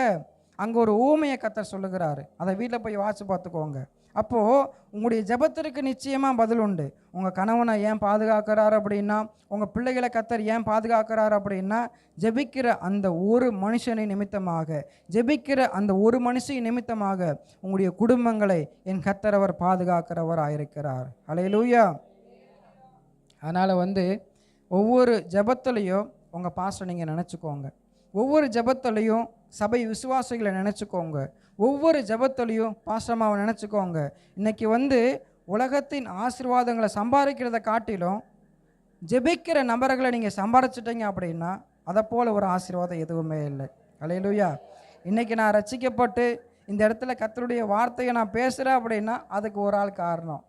Speaker 4: அங்கே ஒரு ஊமையை கர்த்தர் சொல்லுகிறாரு. அதை வீட்டில் போய் வாசித்து பார்த்துக்கோங்க. அப்போது உங்களுடைய ஜெபத்திற்கு நிச்சயமாக பதில் உண்டு. உங்கள் கணவனை ஏன் பாதுகாக்கிறார் அப்படின்னா, உங்கள் பிள்ளைகளை கர்த்தர் ஏன் பாதுகாக்கிறார் அப்படின்னா, ஜெபிக்கிற அந்த ஒரு மனுஷனை நிமித்தமாக, ஜெபிக்கிற அந்த ஒரு மனுஷன் நிமித்தமாக உங்களுடைய குடும்பங்களை என் கர்த்தர் அவர் பாதுகாக்கிறவராக இருக்கிறார். ஹல்லேலூயா. அதனால் வந்து ஒவ்வொரு ஜெபத்துலையும் உங்கள் பாஸ்டர் நீங்கள் நினச்சிக்கோங்க, ஒவ்வொரு ஜெபத்துலையும் சபை விசுவாசிகளை நினச்சிக்கோங்க, ஒவ்வொரு ஜெபத்துலையும் பாஸ்டர்மாவை நினச்சிக்கோங்க. இன்றைக்கி வந்து உலகத்தின் ஆசீர்வாதங்களை சம்பாதிக்கிறத காட்டிலும் ஜெபிக்கிற நபர்களை நீங்கள் சம்பாதிச்சிட்டீங்க அப்படின்னா அதை போல் ஒரு ஆசீர்வாதம் எதுவுமே இல்லை. ஹல்லேலூயா. இன்றைக்கி நான் ரட்சிக்கப்பட்டு இந்த இடத்துல கர்த்தருடைய வார்த்தையை நான் பேசுகிறேன் அப்படின்னா அதுக்கு ஒரு ஆள் காரணம்.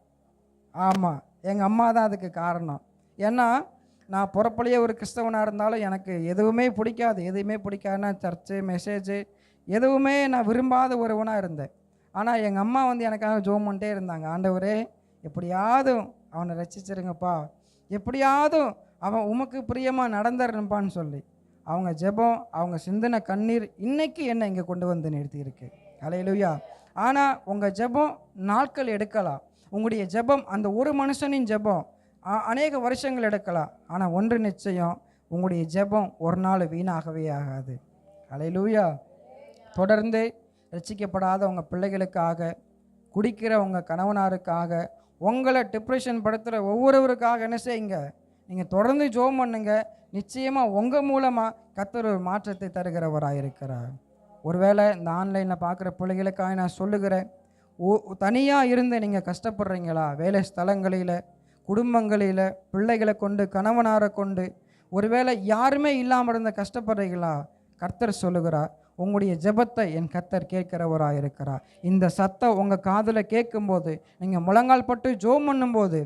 Speaker 4: ஆமாம், எங்கள் அம்மா தான் அதுக்கு காரணம். ஏன்னா நான் பிறப்பிலேயே ஒரு கிறிஸ்தவனாக இருந்தாலும் எனக்கு எதுவுமே பிடிக்காதுன்னா சர்ச்சு மெசேஜு எதுவுமே நான் விரும்பாத ஒருவனாக இருந்தேன். ஆனால் எங்கள் அம்மா வந்து எனக்காக ஜெபம் பண்ணிட்டே இருந்தாங்க, ஆண்டவரே எப்படியாவது அவனை ரட்சிச்சிருங்கப்பா, எப்படியாவது அவன் உமக்கு பிரியமாக நடந்துருப்பான்னு சொல்லி அவங்க ஜெபம், அவங்க சிந்தின கண்ணீர் இன்னைக்கு என்னை இங்கே கொண்டு வந்து நிறுத்தியிருக்கு. ஹல்லேலூயா. ஆனால் உங்கள் ஜெபம் நாட்கள் எடுக்கலாம், உங்களுடைய ஜெபம் அந்த ஒரு மனுஷனின் ஜெபம் அநேக வருஷங்கள் எடுக்கலாம். ஆனால் ஒன்று நிச்சயம், உங்களுடைய ஜெபம் ஒரு நாள் வீணாகவே ஆகாது. ஹல்லேலூயா. தொடர்ந்து ரட்சிக்கப்படாத உங்கள் பிள்ளைகளுக்காக, குடிக்கிற உங்கள் கணவனாருக்காக, உங்களை டிப்ரெஷன் படுத்துகிற ஒவ்வொருவருக்காக என்ன செய்யுங்க, நீங்கள் தொடர்ந்து ஜெபம் பண்ணுங்க. நிச்சயமாக உங்கள் மூலமாக கர்த்தர் ஒரு மாற்றத்தை தருகிறவராக இருக்கிறார். ஒருவேளை இந்த ஆன்லைனில் பார்க்குற பிள்ளைகளுக்காக நான் சொல்லுகிறேன், தனியாக இருந்து நீங்கள் கஷ்டப்படுறீங்களா, வேலை ஸ்தலங்களில், குடும்பங்களில், பிள்ளைகளை கொண்டு, கணவனாரை கொண்டு, ஒருவேளை யாருமே இல்லாமல் இருந்த கஷ்டப்படுறீங்களா, கர்த்தர் சொல்லுகிறார், உங்களுடைய ஜெபத்தை என் கர்த்தர் கேட்கிறவராக இருக்கிறார். இந்த சத்தம் உங்கள் காதில் கேட்கும்போது, நீங்கள் முழங்கால் பட்டு ஜெபம் பண்ணும்போது,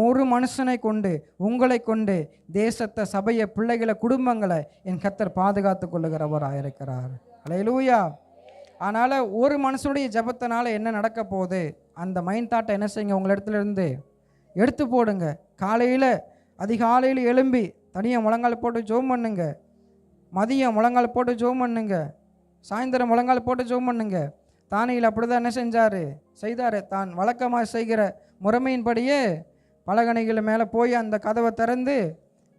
Speaker 4: ஒரு மனுஷனை கொண்டு, உங்களை கொண்டு தேசத்தை, சபையை, பிள்ளைகளை, குடும்பங்களை என் கர்த்தர் பாதுகாத்து கொள்ளுகிறவராக இருக்கிறார். ஹல்லேலூயா. அதனால் ஒரு மனுஷனுடைய ஜெபத்தினால என்ன நடக்க போகுது, அந்த மைண்ட் தாட்டை என்ன செய்யுங்க, உங்கள் இடத்துலேருந்து எடுத்து போடுங்க. காலையில் அதிகாலையில் எழும்பி தனியாக முழங்கால் போட்டு ஜெபம் பண்ணுங்க, மதியம் முழங்கால் போட்டு ஜெபம் பண்ணுங்க, சாயந்தரம் முழங்கால் போட்டு ஜெபம் பண்ணுங்க. தானியேல் அப்படி தான் என்ன செய்தார், தான் வழக்கமாக செய்கிற முறைமையின்படியே பலகணிகள் மேலே போய் அந்த கதவை திறந்து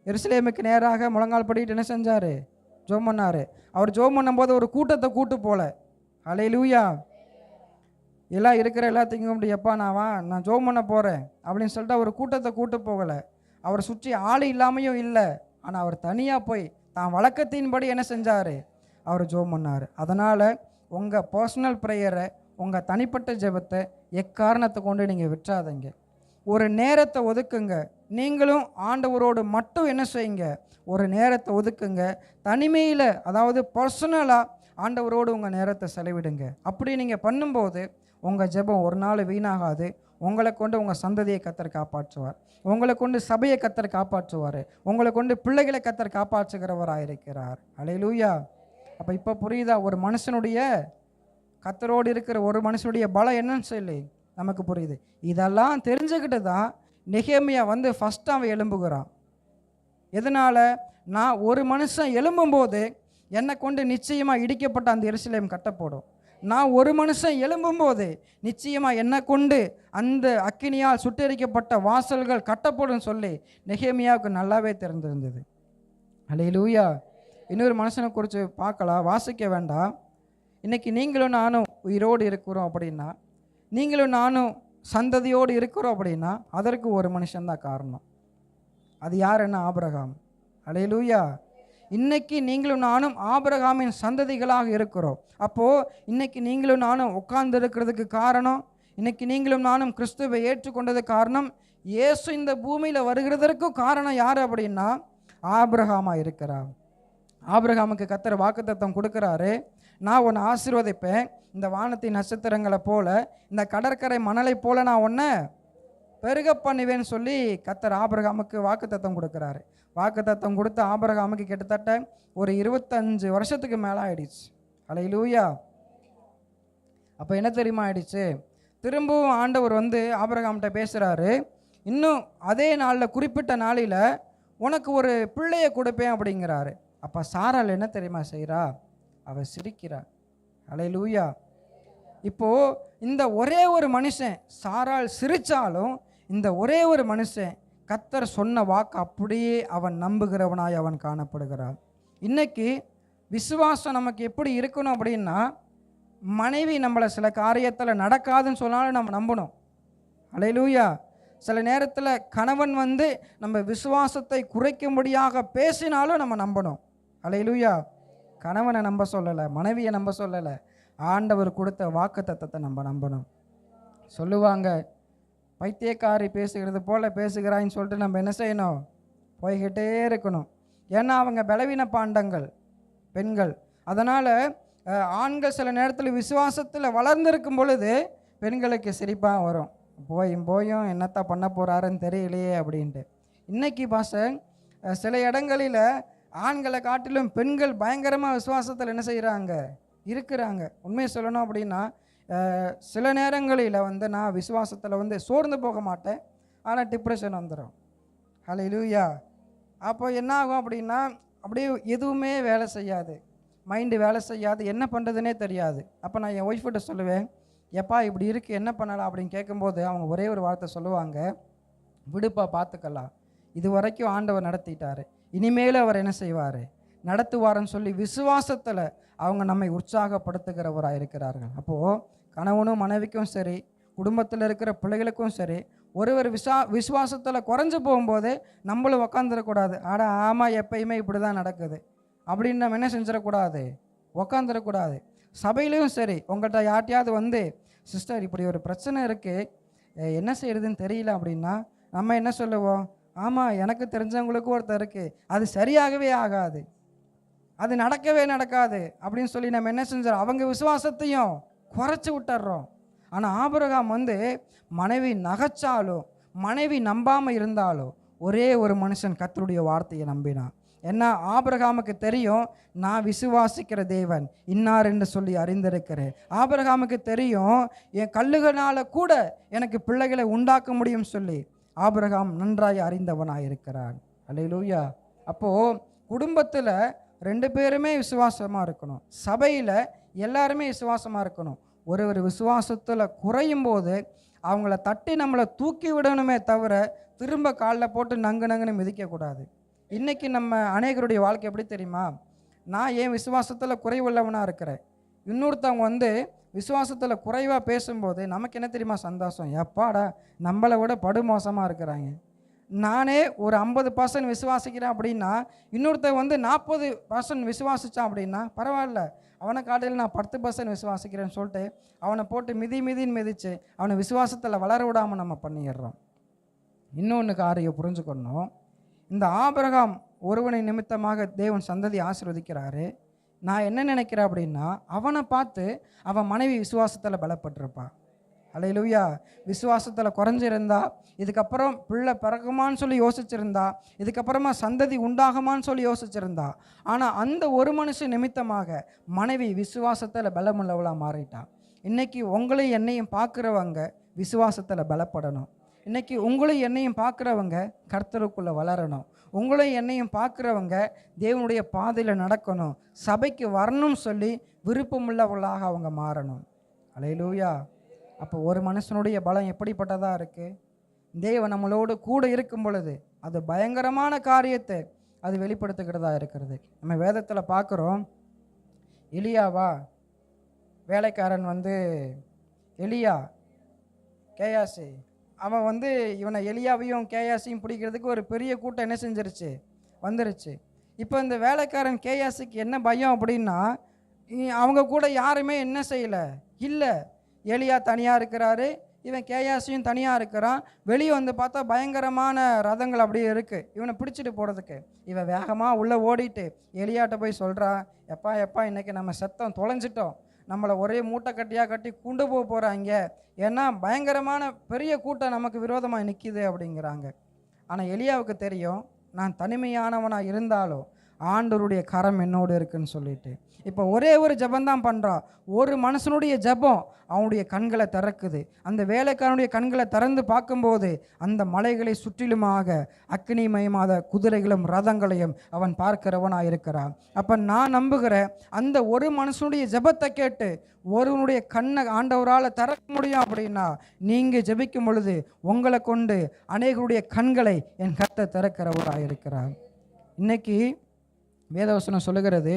Speaker 4: எருசலேமுக்கு நேராக முழங்கால் படிட்டு என்ன செஞ்சார், ஜெபம் பண்ணார். அவர் ஜெபம் பண்ணும்போது ஒரு கூட்டத்தை கூட்டு போல. ஹல்லேலூயா. எல்லாம் இருக்கிற எல்லாத்தையும் எப்பா நான் ஜெபம் பண்ண போகிறேன் அப்படின்னு சொல்லிட்டு அவர் கூட்டத்தை கூட்டு போகலை. அவரை சுற்றி ஆள் இல்லாமையும் இல்லை, ஆனால் அவர் தனியாக போய் தான் வழக்கத்தின்படி என்ன செஞ்சார், அவர் ஜெபம் பண்ணார். அதனால் உங்கள் பர்சனல் ப்ரேயரை, உங்கள் தனிப்பட்ட ஜெபத்தை எக்காரணத்தை கொண்டு நீங்கள் விட்டுறாதீங்க. ஒரு நேரத்தை ஒதுக்குங்க. நீங்களும் ஆண்டவரோடு மட்டும் என்ன செய்யுங்க, ஒரு நேரத்தை ஒதுக்குங்க. தனிமையில், அதாவது பர்சனலாக ஆண்டவரோடு உங்கள் நேரத்தை செலவிடுங்க. அப்படி நீங்கள் பண்ணும்போது உங்கள் ஜெபம் ஒரு நாள் வீணாகாது. உங்களை கொண்டு உங்கள் சந்ததியை கர்த்தர் காப்பாற்றுவார், உங்களை கொண்டு சபையை கர்த்தர் காப்பாற்றுவார், உங்களை கொண்டு பிள்ளைகளை கர்த்தர் காப்பாற்றுகிறவராக இருக்கிறார். ஹல்லேலூயா. அப்போ இப்போ புரியுதா, ஒரு மனுஷனுடைய கர்த்தரோடு இருக்கிற ஒரு மனுஷனுடைய பலம் என்னன்னு சொல்லி நமக்கு புரியுது. இதெல்லாம் தெரிஞ்சுக்கிட்டு தான் நெகேமியா வந்து ஃபஸ்ட்டு அவன் எழும்புகிறான். எதனால்? நான் ஒரு மனுஷன் எழும்பும்போது என்னை கொண்டு நிச்சயமாக இடிக்கப்பட்ட அந்த எருசலேம் கட்டப்படும். நான் ஒரு மனுஷன் எழும்பும்போது நிச்சயமாக என்னை கொண்டு அந்த அக்கினியால் சுட்டெரிக்கப்பட்ட வாசல்கள் கட்டப்படும் சொல்லி நெகேமியாவுக்கு நல்லாவே தெரிந்திருந்தது. அல்லேலூயா. இன்னொரு மனுஷனை குறித்து பார்க்கலாம், வாசிக்க வேண்டாம். இன்றைக்கி நீங்களும் நானும் உயிரோடு இருக்கிறோம் அப்படின்னா, நீங்களும் நானும் சந்ததியோடு இருக்கிறோம் அப்படின்னா அதற்கு ஒரு மனுஷன்தான் காரணம். அது யாருன்னா ஆபிரகாம். அல்லேலூயா. இன்னைக்கு நீங்களும் நானும் ஆபிரகாமின் சந்ததிகளாக இருக்கிறோம். அப்போது இன்னைக்கு நீங்களும் நானும் உட்கார்ந்து இருக்கிறதுக்கு காரணம், இன்னைக்கு நீங்களும் நானும் கிறிஸ்துவை ஏற்றுக்கொண்டதுக்கு காரணம், இயேசு இந்த பூமியில் வருகிறதற்கும் காரணம் யார் அப்படின்னா ஆபிரகாமாக இருக்கிறார். ஆபிரகாமுக்கு கர்த்தர் வாக்குத்தத்தம் கொடுக்குறாரு, நான் உன்னை ஆசீர்வதிப்பேன், இந்த வானத்தின் நட்சத்திரங்களை போல, இந்த கடற்கரை மணலை போல நான் உன்னை பெருக பண்ணுவேன்னு சொல்லி கர்த்தர் ஆபிரகாமுக்கு வாக்குத்தத்தம் கொடுக்குறாரு. வாக்குத்தத்தம் கொடுத்த ஆபிரகாமுக்கு கிட்டத்தட்ட ஒரு 25 வருஷத்துக்கு மேலே ஆயிடுச்சு. அல்லேலூயா. அப்போ என்ன தெரியுமா ஆயிடுச்சு? திரும்பவும் ஆண்டவர் ஆபிரகாம்கிட்ட பேசுகிறாரு, இன்னும் அதே நாளில் குறிப்பிட்ட நாளில் உனக்கு ஒரு பிள்ளையை கொடுப்பேன் அப்படிங்கிறாரு. அப்போ சாராள் என்ன தெரியுமா செய்கிறா? அவள் சிரிக்கிறா. அல்லேலூயா. இப்போது இந்த ஒரே ஒரு மனுஷன், சாராள் சிரித்தாலும் இந்த ஒரே ஒரு மனுஷன் கர்த்தர் சொன்ன வாக்கு அப்படியே அவன் நம்புகிறவனாய் அவன் காணப்படுகிறான். இன்னைக்கு விசுவாசம் நமக்கு எப்படி இருக்கணும் அப்படின்னா, மனைவி நம்மளை சில காரியத்தில் நடக்காதுன்னு சொன்னாலும் நம்ம நம்பணும். அல்லேலூயா. சில நேரத்தில் கணவன் நம்ம விசுவாசத்தை குறைக்கும்படியாக பேசினாலும் நம்ம நம்பணும். அல்லேலூயா. கணவனை நம்ப சொல்லலை, மனைவியை நம்ப சொல்லலை, ஆண்டவர் கொடுத்த வாக்குத்தத்தத்தை நம்ம நம்பணும். சொல்லுவாங்க, பைத்தியக்காரி பேசுகிறது போல் பேசுகிறாயின்னு சொல்லிட்டு நம்ம என்ன செய்யணும்? போய்கிட்டே இருக்கணும். ஏன்னா அவங்க பலவீன பாண்டங்கள் பெண்கள். அதனால் ஆண்கள் சில நேரத்தில் விசுவாசத்தில் வளர்ந்துருக்கும் பொழுது பெண்களுக்கு சிரிப்பாக வரும், போயும் என்னத்தான் பண்ண போகிறாருன்னு தெரியலையே அப்படின்ட்டு. இன்றைக்கி சில இடங்களில் ஆண்களை காட்டிலும் பெண்கள் பயங்கரமாக விசுவாசத்தில் என்ன செய்கிறாங்க? இருக்கிறாங்க. உண்மையை சொல்லணும் அப்படின்னா, சில நேரங்களில் நான் விசுவாசத்தில் சோர்ந்து போக மாட்டேன், ஆனால் டிப்ரெஷன் வந்துடும். அல்லேலூயா. அப்போ என்ன ஆகும் அப்படின்னா, அப்படியே எதுவுமே வேலை செய்யாது, மைண்டு வேலை செய்யாது, என்ன பண்ணுறதுனே தெரியாது. அப்போ நான் என் ஒய்ஃப்கிட்ட சொல்லுவேன், எப்பா இப்படி இருக்குது என்ன பண்ணலாம் அப்படின்னு கேட்கும்போது அவங்க ஒரே ஒரு வார்த்தை சொல்லுவாங்க, விடுப்பா பார்த்துக்கலாம், இது வரைக்கும் ஆண்டவர் நடத்திட்டார், இனிமேல் அவர் என்ன செய்வார்? நடத்துவார்னு சொல்லி விசுவாசத்தில் அவங்க நம்மை உற்சாகப்படுத்துகிறவராக இருக்கிறார்கள். அப்போது கணவனும் மனைவிக்கும் சரி, குடும்பத்தில் இருக்கிற பிள்ளைகளுக்கும் சரி, ஒருவர் விசுவாசத்தில் குறைஞ்சி போகும்போது நம்மளும் உக்காந்துடக்கூடாது, ஆமாம் எப்பயுமே இப்படி தான் நடக்குது அப்படின்னு நம்ம என்ன செஞ்சிடக்கூடாது? உக்காந்துடக்கூடாது. சபையிலையும் சரி, உங்கள்கிட்ட யார்ட்டையாவது சிஸ்டர் இப்படி ஒரு பிரச்சனை இருக்குது, என்ன செய்யறதுன்னு தெரியல அப்படின்னா நம்ம என்ன சொல்லுவோம்? ஆமாம் எனக்கு தெரிஞ்சவங்களுக்கு ஒருத்தர் இருக்குது, அது சரியாகவே ஆகாது, அது நடக்கவே நடக்காது அப்படின்னு சொல்லி நம்ம என்ன செஞ்சோம்? அவங்க விசுவாசத்தையும் குறைச்சி விட்டுறோம். ஆனால் ஆபிரகாம் மனைவி நகைச்சாலும், மனைவி நம்பாமல் இருந்தாலும் ஒரே ஒரு மனுஷன் கர்த்தருடைய வார்த்தையை நம்பினான். ஏன்னா ஆபிரகாமுக்கு தெரியும், நான் விசுவாசிக்கிற தேவன் இன்னார் என்று சொல்லி அறிந்திருக்கிறேன். ஆபிரகாமுக்கு தெரியும், என் கல்லுகளால் கூட எனக்கு பிள்ளைகளை உண்டாக்க முடியும் சொல்லி ஆபிரகாம் நன்றாய் அறிந்தவனாக இருக்கிறான். அல்லேலூயா. அப்போது குடும்பத்தில் 2 பேருமே விசுவாசமாக இருக்கணும், சபையில் எல்லாருமே விசுவாசமாக இருக்கணும். ஒரு விசுவாசத்தில் குறையும் போது அவங்கள தட்டி நம்மளை தூக்கி விடணுமே தவிர திரும்ப காலில் போட்டு நங்குன்னு மிதிக்கக்கூடாது. இன்றைக்கி நம்ம அநேகருடைய வாழ்க்கை எப்படி தெரியுமா? நான் ஏன் விசுவாசத்தில் குறைவுள்ளவனாக இருக்கிறேன், இன்னொருத்தவங்க விசுவாசத்தில் குறைவாக பேசும்போது நமக்கு என்ன தெரியுமா சந்தோஷம்? எப்பாடா நம்மளை விட படுமோசமாக இருக்கிறாங்க. நானே ஒரு 50% விசுவாசிக்கிறேன் அப்படின்னா இன்னொருத்தர் 40% விசுவாசித்தான் அப்படின்னா பரவாயில்ல, அவனை காட்டில் நான் 10% விசுவாசிக்கிறேன்னு சொல்லிட்டு அவனை போட்டு மிதின்னு மிதித்து அவனை விசுவாசத்தில் வளர விடாமல் நம்ம பண்ணிடுறோம். இன்னொன்று காரியம் புரிஞ்சுக்கணும், இந்த ஆபிரகாம் ஒருவனை நிமித்தமாக தேவன் சந்ததி ஆசீர்வதிக்கிறாரு. நான் என்ன நினைக்கிறேன் அப்படின்னா, அவனை பார்த்து அவன் மனைவி விசுவாசத்தில் பலப்பட்டிருப்பா. அல்லேலூயா. விசுவாசத்தில் குறைஞ்சிருந்தா, இதுக்கப்புறம் பிள்ளை பிறகுமான்னு சொல்லி யோசிச்சிருந்தா, இதுக்கப்புறமா சந்ததி உண்டாகுமான்னு சொல்லி யோசிச்சிருந்தா, ஆனால் அந்த ஒரு மனுஷன் நிமித்தமாக மனைவி விசுவாசத்தில் பலமுள்ளவளாக மாறிட்டான். இன்றைக்கி உங்களையும் என்னையும் பார்க்குறவங்க விசுவாசத்தில் பலப்படணும். இன்னைக்கு உங்களையும் என்னையும் பார்க்குறவங்க கர்த்தருக்குள்ளே வளரணும். உங்களையும் என்னையும் பார்க்குறவங்க தேவனுடைய பாதையில் நடக்கணும், சபைக்கு வரணும்னு சொல்லி விருப்பமுள்ளவர்களாக அவங்க மாறணும். அல்லேலூயா. அப்போ ஒரு மனுஷனுடைய பலம் எப்படிப்பட்டதாக இருக்குது? தேவன் நம்மளோடு கூட இருக்கும் பொழுது அது பயங்கரமான காரியத்தை அது வெளிப்படுத்துகிறதா இருக்கிறது. நம்ம வேதத்தில் பார்க்குறோம், எலியாவா வேலைக்காரன் எலியா கேயாசி, அவன் இவனை எலியாவையும் கேயாசியும் பிடிக்கிறதுக்கு ஒரு பெரிய கூட்டம் என்ன செஞ்சிருச்சு, வந்துருச்சு. இப்போ இந்த வேலைக்காரன் கேயாசிக்கு என்ன பயம் அப்படின்னா, அவங்க கூட யாருமே என்ன செய்யலை, இல்லை. எலியா தனியாக இருக்கிறாரு, இவன் கேயாசியும் தனியாக இருக்கிறான். வெளியே பார்த்தா பயங்கரமான ரதங்கள் அப்படியே இருக்குது இவனை பிடிச்சிட்டு போகிறதுக்கு. இவன் வேகமாக உள்ளே ஓடிட்டு எலியாட்ட போய் சொல்கிறான், எப்பா இன்றைக்கி நம்ம செத்தம் தொலைஞ்சிட்டோம், நம்மளை ஒரே மூட்டை கட்டியாக கட்டி கொண்டு போகிறாங்க, ஏன்னா பயங்கரமான பெரிய கூட்டம் நமக்கு விரோதமாக நிற்கிது அப்படிங்கிறாங்க. ஆனால் எலியாவுக்கு தெரியும், நான் தனிமையானவனாக இருந்தாலும் ஆண்டவருடைய கரம் என்னோடு இருக்குன்னு சொல்லிட்டு இப்போ ஒரே ஒரு ஜபந்தான் பண்ணுறான். ஒரு மனுஷனுடைய ஜபம் அவனுடைய கண்களை திறக்குது. அந்த வேலைக்காரனுடைய கண்களை திறந்து பார்க்கும்போது அந்த மலைகளை சுற்றிலுமாக அக்னிமயமாத குதிரைகளும் ரதங்களையும் அவன் பார்க்கிறவனாக இருக்கிறான். அப்போ நான் நம்புகிறேன், அந்த ஒரு மனுஷனுடைய ஜபத்தை கேட்டு ஒருவனுடைய கண்ணை ஆண்டவரால் திறக்க முடியும் அப்படின்னா, நீங்கள் ஜபிக்கும் பொழுது உங்களை கொண்டு அநேகருடைய கண்களை என் கர்த்தர் திறக்கிறவராக இருக்கிறார். இன்னைக்கு வேதவசனம் சொல்லுகிறது,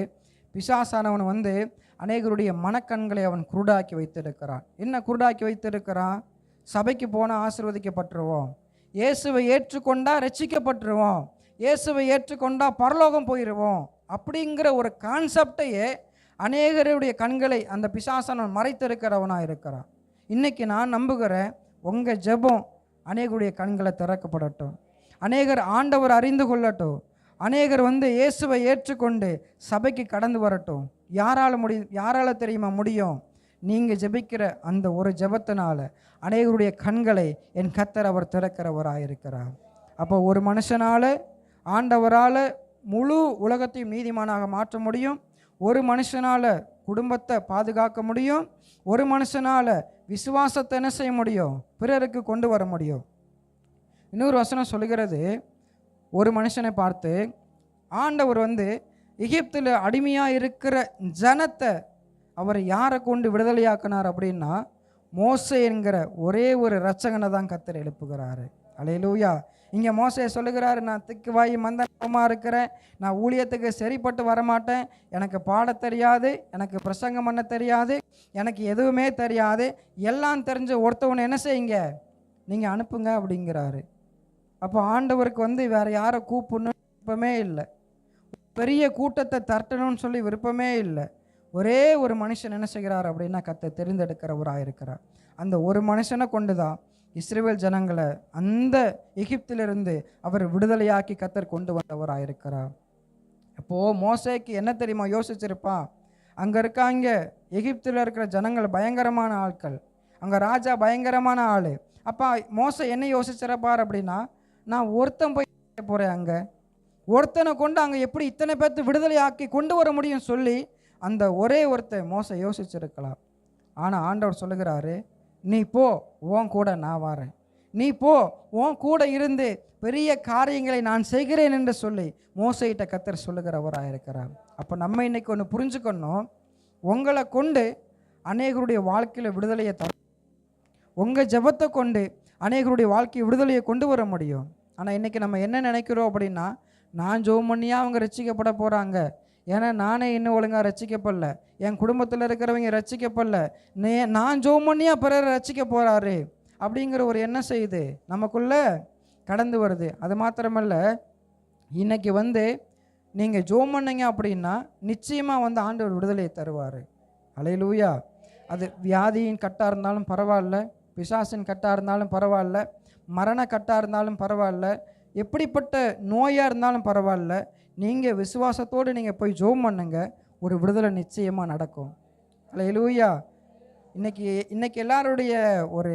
Speaker 4: பிசாசானவன் அநேகருடைய மனக்கண்களை அவன் குருடாக்கி வைத்திருக்கிறான். என்ன குருடாக்கி வைத்திருக்கிறான்? சபைக்கு போனால் ஆசீர்வதிக்கப்பட்டுருவோம், இயேசுவை ஏற்றுக்கொண்டா ரட்சிக்கப்பட்டுருவோம், இயேசுவை ஏற்றுக்கொண்டா பரலோகம் போயிடுவோம் அப்படிங்கிற ஒரு கான்செப்டையே அநேகருடைய கண்களை அந்த பிசாசானவன் மறைத்திருக்கிறவனாக இருக்கிறான். இன்னைக்கு நான் நம்புகிறேன், உங்கள் ஜெபம் அநேகருடைய கண்களை திறக்கப்படட்டும், அநேகர் ஆண்டவர் அறிந்து கொள்ளட்டும், அநேகர் இயேசுவை ஏற்றுக்கொண்டு சபைக்கு கடந்து வரட்டும். யாரால தெரியுமா முடியும்? நீங்கள் ஜெபிக்கிற அந்த ஒரு ஜெபத்தினால அநேகருடைய கண்களை என் கர்த்தர் அவர் திறக்கிறவராக இருக்கிறார். அப்போ ஒரு மனுஷனால் ஆண்டவரால் முழு உலகத்தையும் நீதிமானாக மாற்ற முடியும், ஒரு மனுஷனால் குடும்பத்தை பாதுகாக்க முடியும், ஒரு மனுஷனால் விசுவாசத்தை என்ன செய்ய முடியும், பிறருக்கு கொண்டு வர முடியும். இன்னொரு வசனம் சொல்லுகிறது, ஒரு மனுஷனை பார்த்து ஆண்டவர் எகிப்தில் அடிமையாக இருக்கிற ஜனத்தை அவர் யாரை கொண்டு விடுதலையாக்கினார் அப்படின்னா, மோசே என்கிற ஒரே ஒரு இரட்சகனை தான் கர்த்தர் எழுப்புகிறாரு. அல்லேலூயா. இங்கே மோசே சொல்லுகிறாரு, நான் திக்கு வாய் மந்தமாக இருக்கிறேன், நான் ஊழியத்துக்கு சரிப்பட்டு வரமாட்டேன், எனக்கு பாட தெரியாது, எனக்கு பிரசங்கம் பண்ண தெரியாது, எனக்கு எதுவுமே தெரியாது, எல்லாம் தெரிஞ்ச ஒருத்தவனை என்ன செய்யுங்க, நீங்கள் அனுப்புங்க அப்படிங்கிறாரு. அப்போ ஆண்டவருக்கு வேறு யாரை கூப்பிடணும்னு விருப்பமே இல்லை, பெரிய கூட்டத்தை தரட்டணும்னு சொல்லி விருப்பமே இல்லை. ஒரே ஒரு மனுஷன் என்ன செய்கிறார் அப்படின்னா கர்த்தர் தெரிந்தெடுக்கிறவராக இருக்கிறார். அந்த ஒரு மனுஷனை கொண்டு தான் இஸ்ரவேல் ஜனங்களை அந்த எகிப்திலிருந்து அவர் விடுதலையாக்கி கர்த்தர் கொண்டு வந்தவராக இருக்கிறார். அப்போது மோசேக்கு என்ன தெரியுமா யோசிச்சிருப்பான், அங்கே இருக்காங்க எகிப்தில் இருக்கிற ஜனங்கள் பயங்கரமான ஆட்கள், அங்கே ராஜா பயங்கரமான ஆள். அப்போ மோசே என்ன யோசிச்சிருப்பார் அப்படின்னா, நான் ஒருத்தன் போய் போகிறேன், அங்கே ஒருத்தனை கொண்டு அங்கே எப்படி இத்தனை பேர்த்து விடுதலை ஆக்கி கொண்டு வர முடியும் சொல்லி அந்த ஒரே ஒருத்தன் மோசே யோசிச்சிருக்கலாம். ஆனால் ஆண்டவர் சொல்லுகிறாரு, நீ போ, உன் கூட நான் வரேன், நீ போ, உன் கூட இருந்து பெரிய காரியங்களை நான் செய்கிறேன் என்று சொல்லி மோசேயிட்ட கர்த்தர் சொல்லுகிறவராக இருக்கிறார். அப்போ நம்ம இன்னைக்கு ஒன்று புரிஞ்சுக்கணும், உங்களை கொண்டு அநேகருடைய வாழ்க்கையில் விடுதலையை உங்கள் ஜெபத்தை கொண்டு அநேகருடைய வாழ்க்கை விடுதலையை கொண்டு வர முடியும். ஆனால் இன்றைக்கி நம்ம என்ன நினைக்கிறோம் அப்படின்னா, நான் ஜெபம் பண்ணியா அவங்க ரட்சிக்கப்பட போகிறாங்க, ஏன்னா நானே இன்னும் ஒழுங்காக ரட்சிக்கப்படல, என் குடும்பத்தில் இருக்கிறவங்க ரட்சிக்கப்படல, நான் ஜெபம் பண்ணியா பிறர் ரட்சிக்க போகிறாரு அப்படிங்கிற ஒரு எண்ணம் செய்யுது நமக்குள்ளே கடந்து வருது. அது மாத்திரமல்ல, இன்றைக்கி நீங்கள் ஜெபம் பண்ணீங்க அப்படின்னா நிச்சயமாக ஆண்டவர் விடுதலையை தருவார். அல்லேலூயா. அது வியாதியின் கட்டாக இருந்தாலும் பரவாயில்ல, பிசாசின் கட்டாக இருந்தாலும் பரவாயில்ல, மரண கட்டாக இருந்தாலும் பரவாயில்ல, எப்படிப்பட்ட நோயாக இருந்தாலும் பரவாயில்ல, நீங்கள் விசுவாசத்தோடு நீங்கள் போய் ஜெபம் பண்ணுங்க, ஒரு விடுதலை நிச்சயமாக நடக்கும். அல்லேலூயா. இன்னைக்கு எல்லாருடைய ஒரு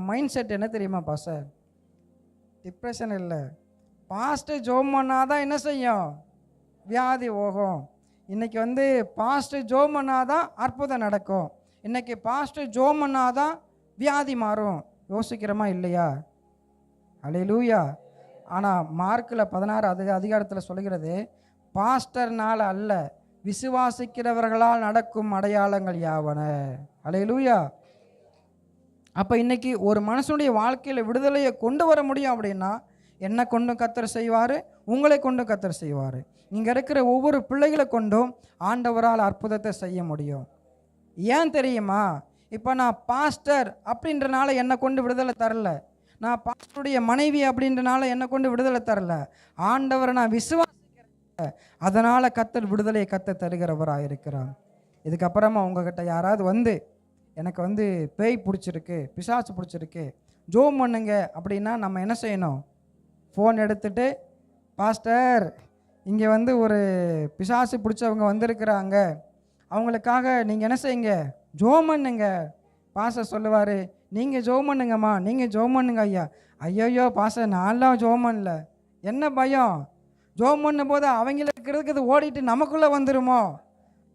Speaker 4: மைண்ட் செட் என்ன தெரியுமா பாஸ்டர்? டிப்ரெஷன் இல்லை, பாஸ்ட்டு ஜெபம் பண்ணாதான் என்ன செய்யும், வியாதி போகும். இன்றைக்கி பாஸ்ட்டு ஜெபம் பண்ணாதான் அற்புதம் நடக்கும், இன்றைக்கி பாஸ்ட்டு ஜெபம் பண்ணாதான் வியாதி மாறும். யோசிக்கிறோமா இல்லையா? அல்லேலூயா. ஆனால் மார்க்கில் 16 அதிகாரத்தில் சொல்கிறது, பாஸ்டர்னால் அல்ல விசுவாசிக்கிறவர்களால் நடக்கும் அடையாளங்கள் யாவன. அல்லேலூயா. அப்போ இன்னைக்கு ஒரு மனுஷனுடைய வாழ்க்கையில் விடுதலையை கொண்டு வர முடியும் அப்படின்னா என்னை கொண்டும் கர்த்தர் செய்வார், உங்களை கொண்டும் கர்த்தர் செய்வார். இங்கே இருக்கிற ஒவ்வொரு பிள்ளைகளை கொண்டும் ஆண்டவரால் அற்புதத்தை செய்ய முடியும். ஏன் தெரியுமா? இப்போ நான் பாஸ்டர் அப்படின்றனால என்னை கொண்டு விடுதலை தரல, நான் பாஸ்டருடைய மனைவி அப்படின்றனால என்னை கொண்டு விடுதலை தரல, ஆண்டவரை நான் விசுவாசிக்கிறேன், அதனால் கர்த்தர் விடுதலையை கர்த்தர் தருகிறவராக இருக்கிறார். இதுக்கப்புறமா உங்ககிட்ட யாராவது வந்து எனக்கு பேய் பிடிச்சிருக்கு, பிசாசு பிடிச்சிருக்கு, ஜோம் பண்ணுங்க அப்படின்னா நம்ம என்ன செய்யணும்? ஃபோன் எடுத்துகிட்டு, பாஸ்டர் இங்கே ஒரு பிசாசு பிடிச்சவங்க வந்திருக்கிறாங்க, அவங்களுக்காக நீங்கள் என்ன செய்யுங்க? ஜோம் பண்ணுங்க. பாஸ்டர் சொல்லுவார், நீங்கள் ஜோம் பண்ணுங்கம்மா, நீங்கள் ஜோம் பண்ணுங்க ஐயா. ஐயோயோ பாஸ்டர் நான்லாம் ஜோம் பண்ணல. என்ன பயம்? ஜோம் பண்ணும் போது அவங்களுக்கு இது ஓடிட்டு நமக்குள்ளே வந்துடுமோ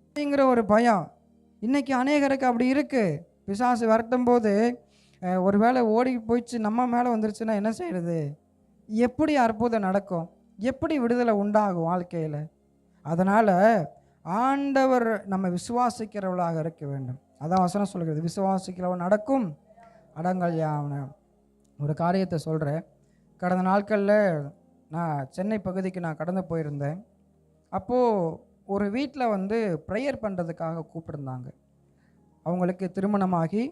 Speaker 4: அப்படிங்கிற ஒரு பயம் இன்றைக்கி அநேகருக்கு அப்படி இருக்குது. பிசாசு வரட்டும் போது ஒரு வேளை ஓடி போயிடுச்சு நம்ம மேலே வந்துருச்சுன்னா என்ன செய்கிறது? எப்படி அற்புதம் நடக்கும்? எப்படி விடுதலை உண்டாகும் வாழ்க்கையில்? அதனால் ஆண்டவர் நம்ம விசுவாசிக்கிறவளாக இருக்க வேண்டும். அதான் வசனம் சொல்கிறது, விசுவாசிக்கிறவன் நடக்கும் அடங்கல் யாவன. ஒரு காரியத்தை சொல்கிறேன். கடந்த நாட்களில் நான் சென்னை பகுதிக்கு நான் கடந்து போயிருந்தேன். அப்போது ஒரு வீட்டில் ப்ரேயர் பண்ணுறதுக்காக கூப்பிட்டுருந்தாங்க. அவங்களுக்கு திருமணமாகி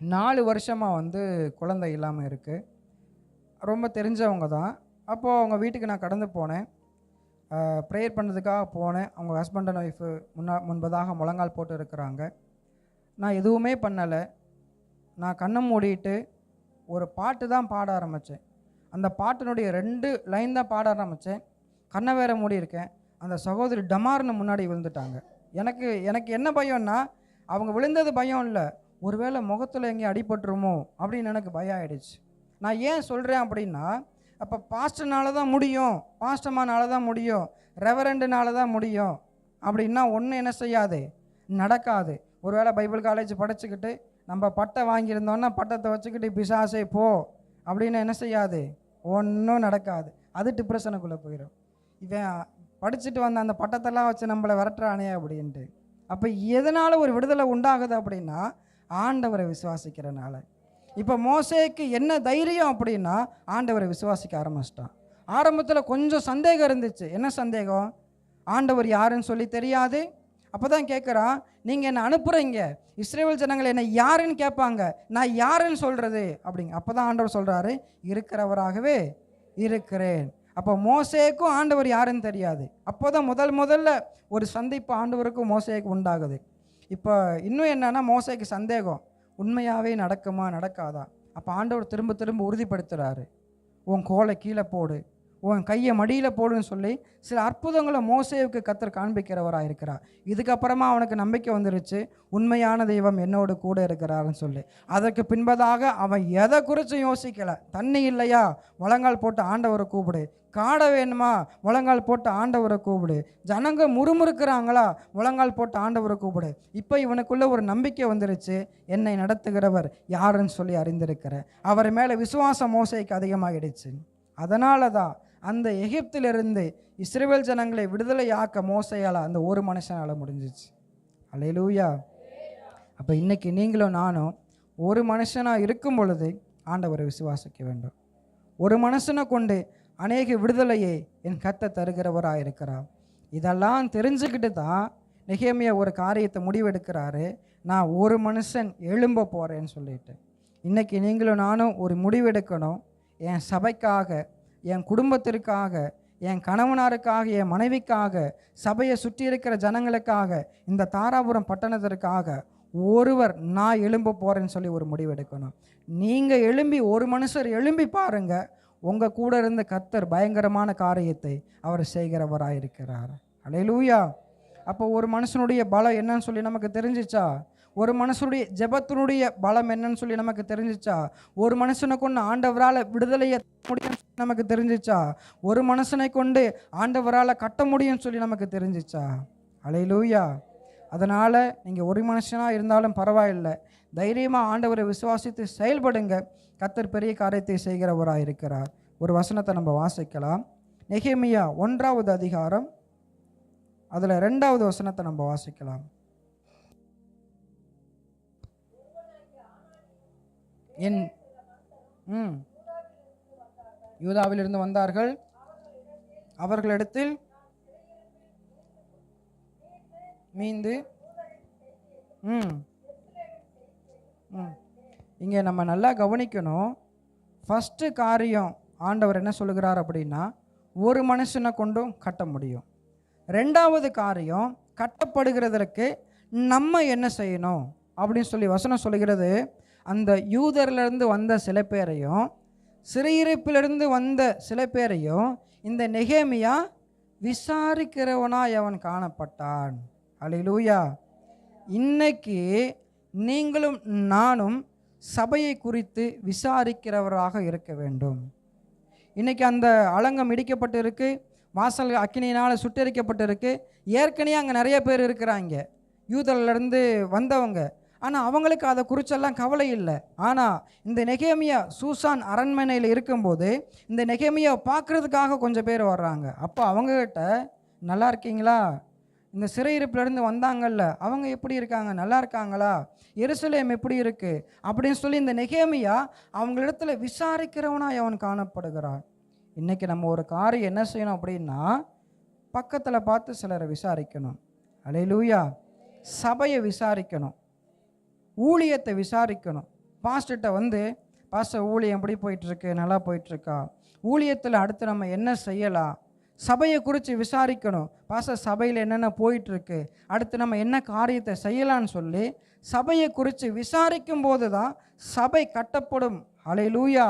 Speaker 4: 4 வருஷமாக குழந்தை இல்லாமல் இருக்குது. ரொம்ப தெரிஞ்சவங்க தான். அப்போது அவங்க வீட்டுக்கு நான் கடந்து போனேன். ப்ரேயர் பண்ணுறதுக்காக போனேன். அவங்க ஹஸ்பண்ட் அண்ட் ஒய்ஃபு முன்பதாக முழங்கால் போட்டு இருக்கிறாங்க. நான் எதுவுமே பண்ணலை. நான் கண்ணை மூடிட்டு ஒரு பாட்டு தான் பாட ஆரம்பித்தேன். அந்த பாட்டினுடைய 2 லைன் தான் பாட ஆரம்பித்தேன். கண்ணை வேற மூடி இருக்கேன். அந்த சகோதரி டமார்னு முன்னாடி விழுந்துட்டாங்க. எனக்கு என்ன பயம்னா, அவங்க விழுந்தது பயம் இல்லை, ஒருவேளை முகத்தில் எங்கேயும் அடிபட்டுருமோ அப்படின்னு எனக்கு பயம் ஆகிடுச்சு. நான் ஏன் சொல்கிறேன் அப்படின்னா, அப்போ பாஸ்டர்னால தான் முடியும், பாஸ்டர்மானால தான் முடியும், ரெவரண்டுனால தான் முடியும் அப்படின்னா ஒன்றும் என்ன செய்யாது, நடக்காது. ஒருவேளை பைபிள் காலேஜ் படிச்சுக்கிட்டு நம்ம பட்டை வாங்கியிருந்தோன்னா பட்டத்தை வச்சுக்கிட்டு பிசாசே போ அப்படின்னு என்ன செய்யாது, ஒன்றும் நடக்காது. அது டிப்ரெஷனுக்குள்ளே போயிடும். இவன் படிச்சுட்டு வந்த அந்த பட்டத்தெல்லாம் வச்சு நம்மளை விரட்டுறானே அப்படின்ட்டு. அப்போ எதனால் ஒரு விடுதலை உண்டாகுது அப்படின்னா, ஆண்டவரை விசுவாசிக்கிறனால. இப்போ மோசேக்கு என்ன தைரியம் அப்படின்னா, ஆண்டவரை விசுவாசிக்க ஆரம்பிச்சிட்டான். ஆரம்பத்தில் கொஞ்சம் சந்தேகம் இருந்துச்சு. என்ன சந்தேகம்? ஆண்டவர் யாருன்னு சொல்லி தெரியாது. அப்போ தான் கேட்குறான், நீங்கள் என்னை அனுப்புகிறீங்க, இஸ்ரவேல் ஜனங்கள் என்னை யாருன்னு கேட்பாங்க, நான் யாருன்னு சொல்கிறது அப்படிங்க. அப்போ தான் ஆண்டவர் சொல்கிறாரு, இருக்கிறவராகவே இருக்கிறேன். அப்போ மோசேக்கும் ஆண்டவர் யாருன்னு தெரியாது. அப்போ தான் முதல்ல ஒரு சந்திப்பு ஆண்டவருக்கும் மோசேக்கு உண்டாகுது. இப்போ இன்னும் என்னன்னா, மோசேக்கு சந்தேகம், உண்மையாகவே நடக்குமா நடக்காதா? அப்போ ஆண்டவர் திரும்ப திரும்ப உறுதிப்படுத்துகிறாரு, உன் கோலை கீழே போடு, உன் கையை மடியில் போடுன்னு சொல்லி சில அற்புதங்களை மோசேவுக்கு கர்த்தர் காண்பிக்கிறவராக இருக்கிறார். இதுக்கப்புறமா அவனுக்கு நம்பிக்கை வந்துருச்சு, உண்மையான தெய்வம் என்னோடு கூட இருக்கிறாருன்னு சொல்லி. அதற்கு பின்பதாக அவன் எதை குறித்து யோசிக்கலை. தண்ணி இல்லையா, முழங்கால் போட்டு ஆண்டவரை கூப்பிடு. காடை வேணுமா, முழங்கால் போட்டு ஆண்டவரை கூப்பிடு. ஜனங்க முறுமுறுக்கிறாங்களா, முழங்கால் போட்டு ஆண்டவரை கூப்பிடு. இப்போ இவனுக்குள்ள ஒரு நம்பிக்கை வந்துருச்சு, என்னை நடத்துகிறவர் யாருன்னு சொல்லி அறிந்திருக்கிற. அவர் மேலே விசுவாசம் மோசேக்கு அதிகமாகிடுச்சு. அதனால தான் அந்த எகிப்திலிருந்து இஸ்ரவேல் ஜனங்களை விடுதலையாக்க மோசையால் அந்த ஒரு மனுஷனால் முடிஞ்சிச்சு. அல்லேலூயா. அப்போ இன்றைக்கி நீங்களும் நானும் ஒரு மனுஷனாக இருக்கும் பொழுது ஆண்டவரை விசுவாசிக்க வேண்டும். ஒரு மனுஷனை கொண்டு அநேக விடுதலையை என் கர்த்தர் தருகிறவராக இருக்கிறார். இதெல்லாம் தெரிஞ்சுக்கிட்டு தான் நெகேமியா ஒரு காரியத்தை முடிவெடுக்கிறாரு, நான் ஒரு மனுஷன் எழும்ப போகிறேன்னு சொல்லிட்டு. இன்றைக்கி நீங்களும் நானும் ஒரு முடிவெடுக்கணும். என் சபைக்காக, என் குடும்பத்திற்காக, என் கணவனாருக்காக, என் மனைவிக்காக, சபையை சுற்றி இருக்கிற ஜனங்களுக்காக, இந்த தாராபுரம் பட்டணத்திற்காக ஒருவர் நான் எழும்ப போகிறேன்னு சொல்லி ஒரு முடிவெடுக்கணும். நீங்கள் எழும்பி, ஒரு மனுஷர் எழும்பி பாருங்கள், உங்கள் கூட இருந்த கர்த்தர் பயங்கரமான காரியத்தை அவர் செய்கிறவராக இருக்கிறார். அல்லேலூயா. அப்போ ஒரு மனுஷனுடைய பலம் என்னன்னு சொல்லி நமக்கு தெரிஞ்சிச்சா? ஒரு மனுஷனுடைய ஜெபத்தினுடைய பலம் என்னன்னு சொல்லி நமக்கு தெரிஞ்சிச்சா? ஒரு மனுஷனை கொண்டு ஆண்டவரால் விடுதலையை முடியும் நமக்கு தெரிஞ்சிச்சா? ஒரு மனுஷனை கொண்டு ஆண்டவரால் கட்ட முடியும்னு சொல்லி நமக்கு தெரிஞ்சிச்சா? அல்லேலூயா. அதனால் நீங்கள் ஒரு மனுஷனாக இருந்தாலும் பரவாயில்லை, தைரியமாக ஆண்டவரை விசுவாசித்து செயல்படுங்க. கர்த்தர் பெரிய காரியத்தை செய்கிறவராக இருக்கிறார். ஒரு வசனத்தை நம்ம வாசிக்கலாம். நெகேமியா 1வது அதிகாரம் அதில் 2வது வசனத்தை நம்ம வாசிக்கலாம். யூதாவிலிருந்து வந்தார்கள், அவர்களிடத்தில் மீந்து இங்கே நம்ம நல்லா கவனிக்கணும். ஃபஸ்ட்டு காரியம் ஆண்டவர் என்ன சொல்லுகிறார் அப்படின்னா, ஒரு மனுஷனை கொண்டும் கட்ட முடியும். 2வது காரியம், கட்டப்படுகிறதற்கு நம்ம என்ன செய்யணும் அப்படின்னு சொல்லி வசனம் சொல்லுகிறது. அந்த யூதர்லேருந்து வந்த சில பேரையும் சிறையிருப்பிலிருந்து வந்த சில பேரையும் இந்த நெகேமியா விசாரிக்கிறவனாய் அவன் காணப்பட்டான். அல்லேலூயா. இன்னைக்கு நீங்களும் நானும் சபையை குறித்து விசாரிக்கிறவராக இருக்க வேண்டும். இன்னைக்கு அந்த அலங்கம் இடிக்கப்பட்டிருக்கு, வாசல் அக்கினியினால் சுட்டெரிக்கப்பட்டிருக்கு. ஏற்கனவே அங்கே நிறைய பேர் இருக்கிறாங்க, யூதர்லேருந்து வந்தவங்க. ஆனால் அவங்களுக்கு அதை குறிச்செல்லாம் கவலை இல்லை. ஆனால் இந்த நெகேமியா சூசான் அரண்மனையில் இருக்கும்போது இந்த நெகேமியா பார்க்குறதுக்காக கொஞ்சம் பேர் வர்றாங்க. அப்போ அவங்கக்கிட்ட நல்லா இருக்கீங்களா, இந்த சிறையிருப்பிலேருந்து வந்தாங்கல்ல, அவங்க எப்படி இருக்காங்க, நல்லா இருக்காங்களா, எருசலேம் எப்படி இருக்குது அப்படின்னு சொல்லி இந்த நெகேமியா அவங்களிடத்துல விசாரிக்கிறவனாக அவன் காணப்படுகிறான். இன்றைக்கி நம்ம ஒரு காரியம் என்ன செய்யணும் அப்படின்னா, பக்கத்தில் பார்த்து சிலரை விசாரிக்கணும். அல்லேலூயா. சபையை விசாரிக்கணும், ஊழியத்தை விசாரிக்கணும். பாஸ்டர்கிட்ட வந்து, பாஸ்டர் ஊழியம் எப்படி போயிட்டுருக்கு, நல்லா போயிட்டுருக்கா, ஊழியத்தில் அடுத்து நம்ம என்ன செய்யலாம், சபையை குறித்து விசாரிக்கணும். பாஸ்டர் சபையில் என்னென்ன போயிட்டுருக்கு, அடுத்து நம்ம என்ன காரியத்தை செய்யலான்னு சொல்லி சபையை குறித்து விசாரிக்கும் போது தான் சபை கட்டப்படும். அல்லேலூயா.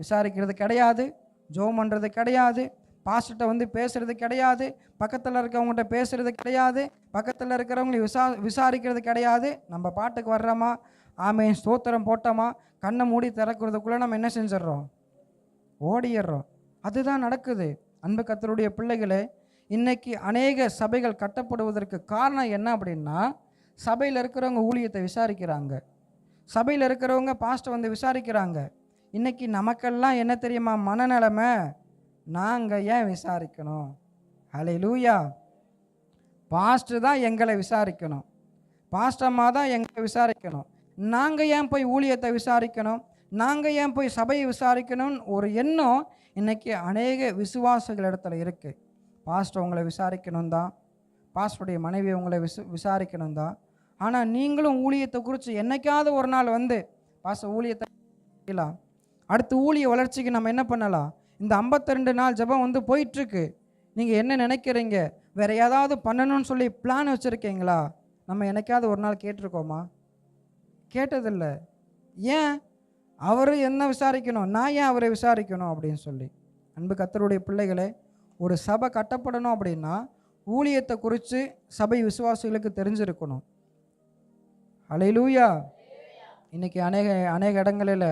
Speaker 4: விசாரிக்கிறது கிடையாது, ஜெபம் பண்ணுறது கிடையாது, பாஸ்டர்கிட்ட வந்து பேசுகிறது கிடையாது, பக்கத்தில் இருக்கிறவங்கள்ட்ட பேசுகிறது கிடையாது, பக்கத்தில் இருக்கிறவங்களை விசாரிக்கிறது கிடையாது. நம்ம பாட்டுக்கு வர்றோமா, ஆமென் ஸ்தோத்திரம் போட்டோமா, கண்ணை மூடி திறக்கிறதுக்குள்ளே நம்ம என்ன செஞ்சிடறோம், ஓடிடுறோம். அதுதான் நடக்குது. அன்பு கர்த்தருடைய பிள்ளைகளே, இன்றைக்கி அநேக சபைகள் கட்டப்படுவதற்கு காரணம் என்ன அப்படின்னா, சபையில் இருக்கிறவங்க ஊழியத்தை விசாரிக்கிறாங்க, சபையில் இருக்கிறவங்க பாஸ்டர் வந்து விசாரிக்கிறாங்க. இன்றைக்கி நமக்கெல்லாம் என்ன தெரியுமா மனநிலைமை, நாங்கள் ஏன் விசாரிக்கணும், அல்லேலூயா, பாஸ்டர் தான் எங்களை விசாரிக்கணும், பாஸ்டம்மா தான் எங்களை விசாரிக்கணும், நாங்கள் ஏன் போய் ஊழியத்தை விசாரிக்கணும், நாங்கள் ஏன் போய் சபையை விசாரிக்கணும்னு ஒரு எண்ணம் இன்றைக்கி அநேக விசுவாசிகள் இடத்துல இருக்குது. பாஸ்டர் உங்களை விசாரிக்கணும் தான், பாஸ்டருடைய மனைவி உங்களை விசாரிக்கணும் தான். ஆனால் நீங்களும் ஊழியத்தை குறித்து என்னைக்காவது ஒரு நாள் வந்து, பாஸ்டர் ஊழியத்தை செய்யலாம், அடுத்து ஊழிய வளர்ச்சிக்கு நம்ம என்ன பண்ணலாம், இந்த 52 நாள் ஜெபம் வந்து போயிட்டுருக்கு, நீங்கள் என்ன நினைக்கிறீங்க, வேறு ஏதாவது பண்ணணும்னு சொல்லி பிளான் வச்சுருக்கீங்களா? நம்ம என்னைக்காவது ஒரு நாள் கேட்டிருக்கோமா? கேட்டதில்லை. ஏன்? அவர் என்ன விசாரிக்கணும், நான் ஏன் அவரை விசாரிக்கணும் அப்படின்னு சொல்லி. அன்பு கர்த்தருடைய பிள்ளைகளே, ஒரு சபை கட்டப்படணும் அப்படின்னா ஊழியத்தை குறித்து சபை விசுவாசிகளுக்கு தெரிஞ்சிருக்கணும். அல்லேலூயா. இன்றைக்கி அநேக இடங்களில்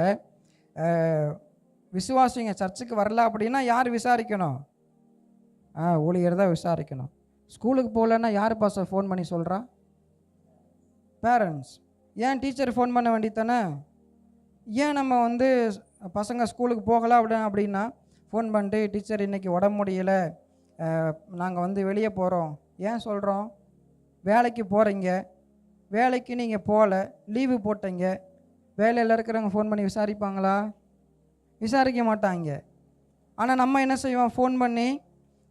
Speaker 4: விசுவாசிங்க சர்ச்சுக்கு வரல அப்படின்னா யார் விசாரிக்கணும்? ஊழியர் தான் விசாரிக்கணும். ஸ்கூலுக்கு போகலன்னா யார் பாஸ்டர் ஃபோன் பண்ணி சொல்கிறா? பேரண்ட்ஸ். ஏன் டீச்சர் ஃபோன் பண்ண வேண்டியதானே? ஏன் நம்ம வந்து பசங்க ஸ்கூலுக்கு போகலாம் அப்படின்னா ஃபோன் பண்ணிட்டு, டீச்சர் இன்றைக்கி உடம்பு முடியலை, நாங்கள் வந்து வெளியே போகிறோம். ஏன் சொல்கிறோம்? வேலைக்கு போகிறீங்க, வேலைக்கு நீங்கள் போகல, லீவு போட்டீங்க, வேலையில் இருக்கிறவங்க ஃபோன் பண்ணி விசாரிப்பாங்களா? விசாரிக்க மாட்டாங்க. ஆனால் நம்ம என்ன செய்வோம், ஃபோன் பண்ணி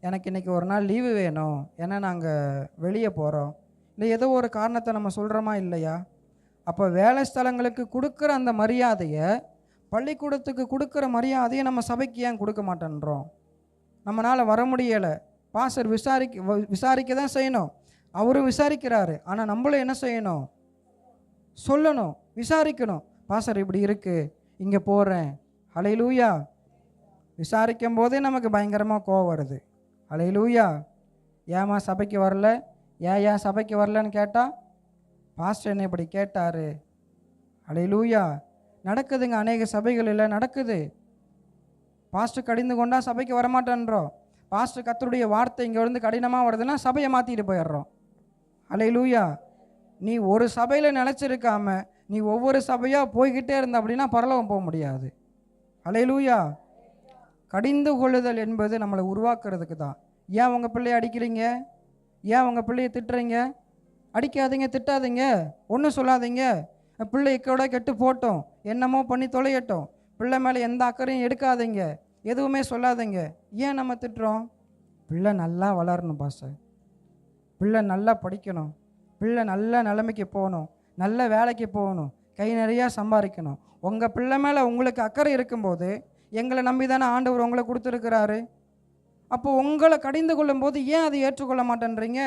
Speaker 4: எனக்கு இன்றைக்கி ஒரு நாள் லீவு வேணும், ஏன்னா நாங்கள் வெளியே போகிறோம், இல்லை ஏதோ ஒரு காரணத்தை நம்ம சொல்கிறோமா இல்லையா? அப்போ வேலை ஸ்தலங்களுக்கு கொடுக்குற அந்த மரியாதையை, பள்ளிக்கூடத்துக்கு கொடுக்குற மரியாதையை நம்ம சபைக்கு ஏன் கொடுக்க மாட்டேன்றோம்? நம்மளால் வர முடியலை, பாஸ்டர் விசாரிக்க தான் செய்யணும், அவரும் விசாரிக்கிறாரு, ஆனால் நம்மளும் என்ன செய்யணும், சொல்லணும், விசாரிக்கணும். பாஸ்டர் இப்படி இருக்குது, இங்கே போகிறேன். அல்லேலூயா. விசாரிக்கும் போதே நமக்கு பயங்கரமாக கோவம் வருது. அல்லேலூயா. ஏமா சபைக்கு வரல, ஏன் சபைக்கு வரலன்னு கேட்டால், பாஸ்டர் என்ன இப்படி கேட்டார். அல்லேலூயா. நடக்குதுங்க, அநேக சபைகளில் நடக்குது. பாஸ்டர் கடிந்து கொண்டா சபைக்கு வரமாட்டேன்றோம். பாஸ்டர் கர்த்தருடைய வார்த்தை இங்கே வந்து கடினமாக வருதுன்னா சபையை மாற்றிட்டு போயிடுறோம். அல்லேலூயா. நீ ஒரு சபையில் நினச்சிருக்காம நீ ஒவ்வொரு சபையாக போய்கிட்டே இருந்த அப்படின்னா பரலோகம் போக முடியாது. அல்லேலூயா. கடிந்து கொள்ளுதல் என்பது நம்மளை உருவாக்குறதுக்கு தான். ஏன் உங்கள் பிள்ளைய அடிக்கிறீங்க? ஏன் உங்கள் பிள்ளைய திட்டுறீங்க? அடிக்காதீங்க, திட்டாதீங்க, ஒன்றும் சொல்லாதீங்க. பிள்ளை கூட கெட்டு போட்டோம், என்னமோ பண்ணி தொலையட்டும், பிள்ளை மேலே எந்த அக்கறையும் எடுக்காதீங்க, எதுவுமே சொல்லாதீங்க. ஏன் நம்ம திட்டுறோம்? பிள்ளை நல்லா வளரணும் பாஸ்டர், பிள்ளை நல்லா படிக்கணும், பிள்ளை நல்ல நிலைமைக்கு போகணும், நல்ல வேலைக்கு போகணும், கை நிறையா சம்பாதிக்கணும். உங்கள் பிள்ளை மேலே உங்களுக்கு அக்கறை இருக்கும்போது எங்களை நம்பி தானே ஆண்டவர் உங்களை கொடுத்துருக்கிறாரு. அப்போ உங்களை கடிந்து கொள்ளும்போது ஏன் அதை ஏற்றுக்கொள்ள மாட்டேன்றீங்க?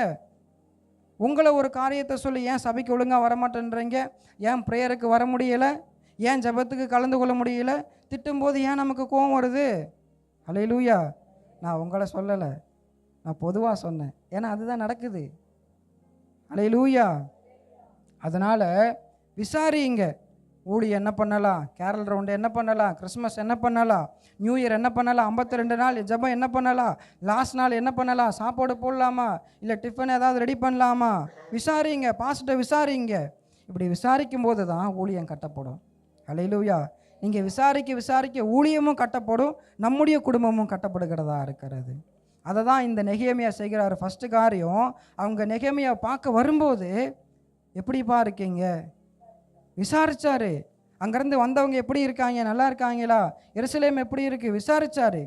Speaker 4: உங்களை ஒரு காரியத்தை சொல்லி ஏன் சபைக்கு ஒழுங்காக வரமாட்டேன்றீங்க? ஏன் ப்ரேயருக்கு வர முடியலை? ஏன் ஜெபத்துக்கு கலந்து கொள்ள முடியல? திட்டும்போது ஏன் நமக்கு கோபம் வருது? அல்லேலூயா. நான் உங்களை சொல்லலை, நான் பொதுவாக சொன்னேன். ஏன்னா அதுதான் நடக்குது. அல்லேலூயா. அதனால் விசாரியுங்க. ஊழியம் என்ன பண்ணலாம், கேரல் ரவுண்டு என்ன பண்ணலாம், கிறிஸ்மஸ் என்ன பண்ணலாம், நியூ இயர் என்ன பண்ணலாம், 52 நாள் ஜெபம் என்ன பண்ணலாம், லாஸ்ட் நாள் என்ன பண்ணலாம், சாப்பாடு போடலாமா, இல்லை டிஃபன் ஏதாவது ரெடி பண்ணலாமா? விசாரிங்க, பாஸ்ட்டை விசாரிங்க. இப்படி விசாரிக்கும் போது தான் ஊழியம் கட்டப்படும். அல்லேலூயா. நீங்கள் விசாரிக்க ஊழியமும் கட்டப்படும், நம்முடைய குடும்பமும் கட்டப்படுகிறதா இருக்கிறது. அதை தான் இந்த நெகேமியா செய்கிறாரு. ஃபஸ்ட்டு காரியம், அவங்க நெகேமியா பார்க்க வரும்போது எப்படிப்பா இருக்கீங்க விசாரிச்சாரு. அங்கேருந்து வந்தவங்க எப்படி இருக்காங்க, நல்லா இருக்காங்களா, எருசலேம் எப்படி இருக்குது விசாரிச்சாரு.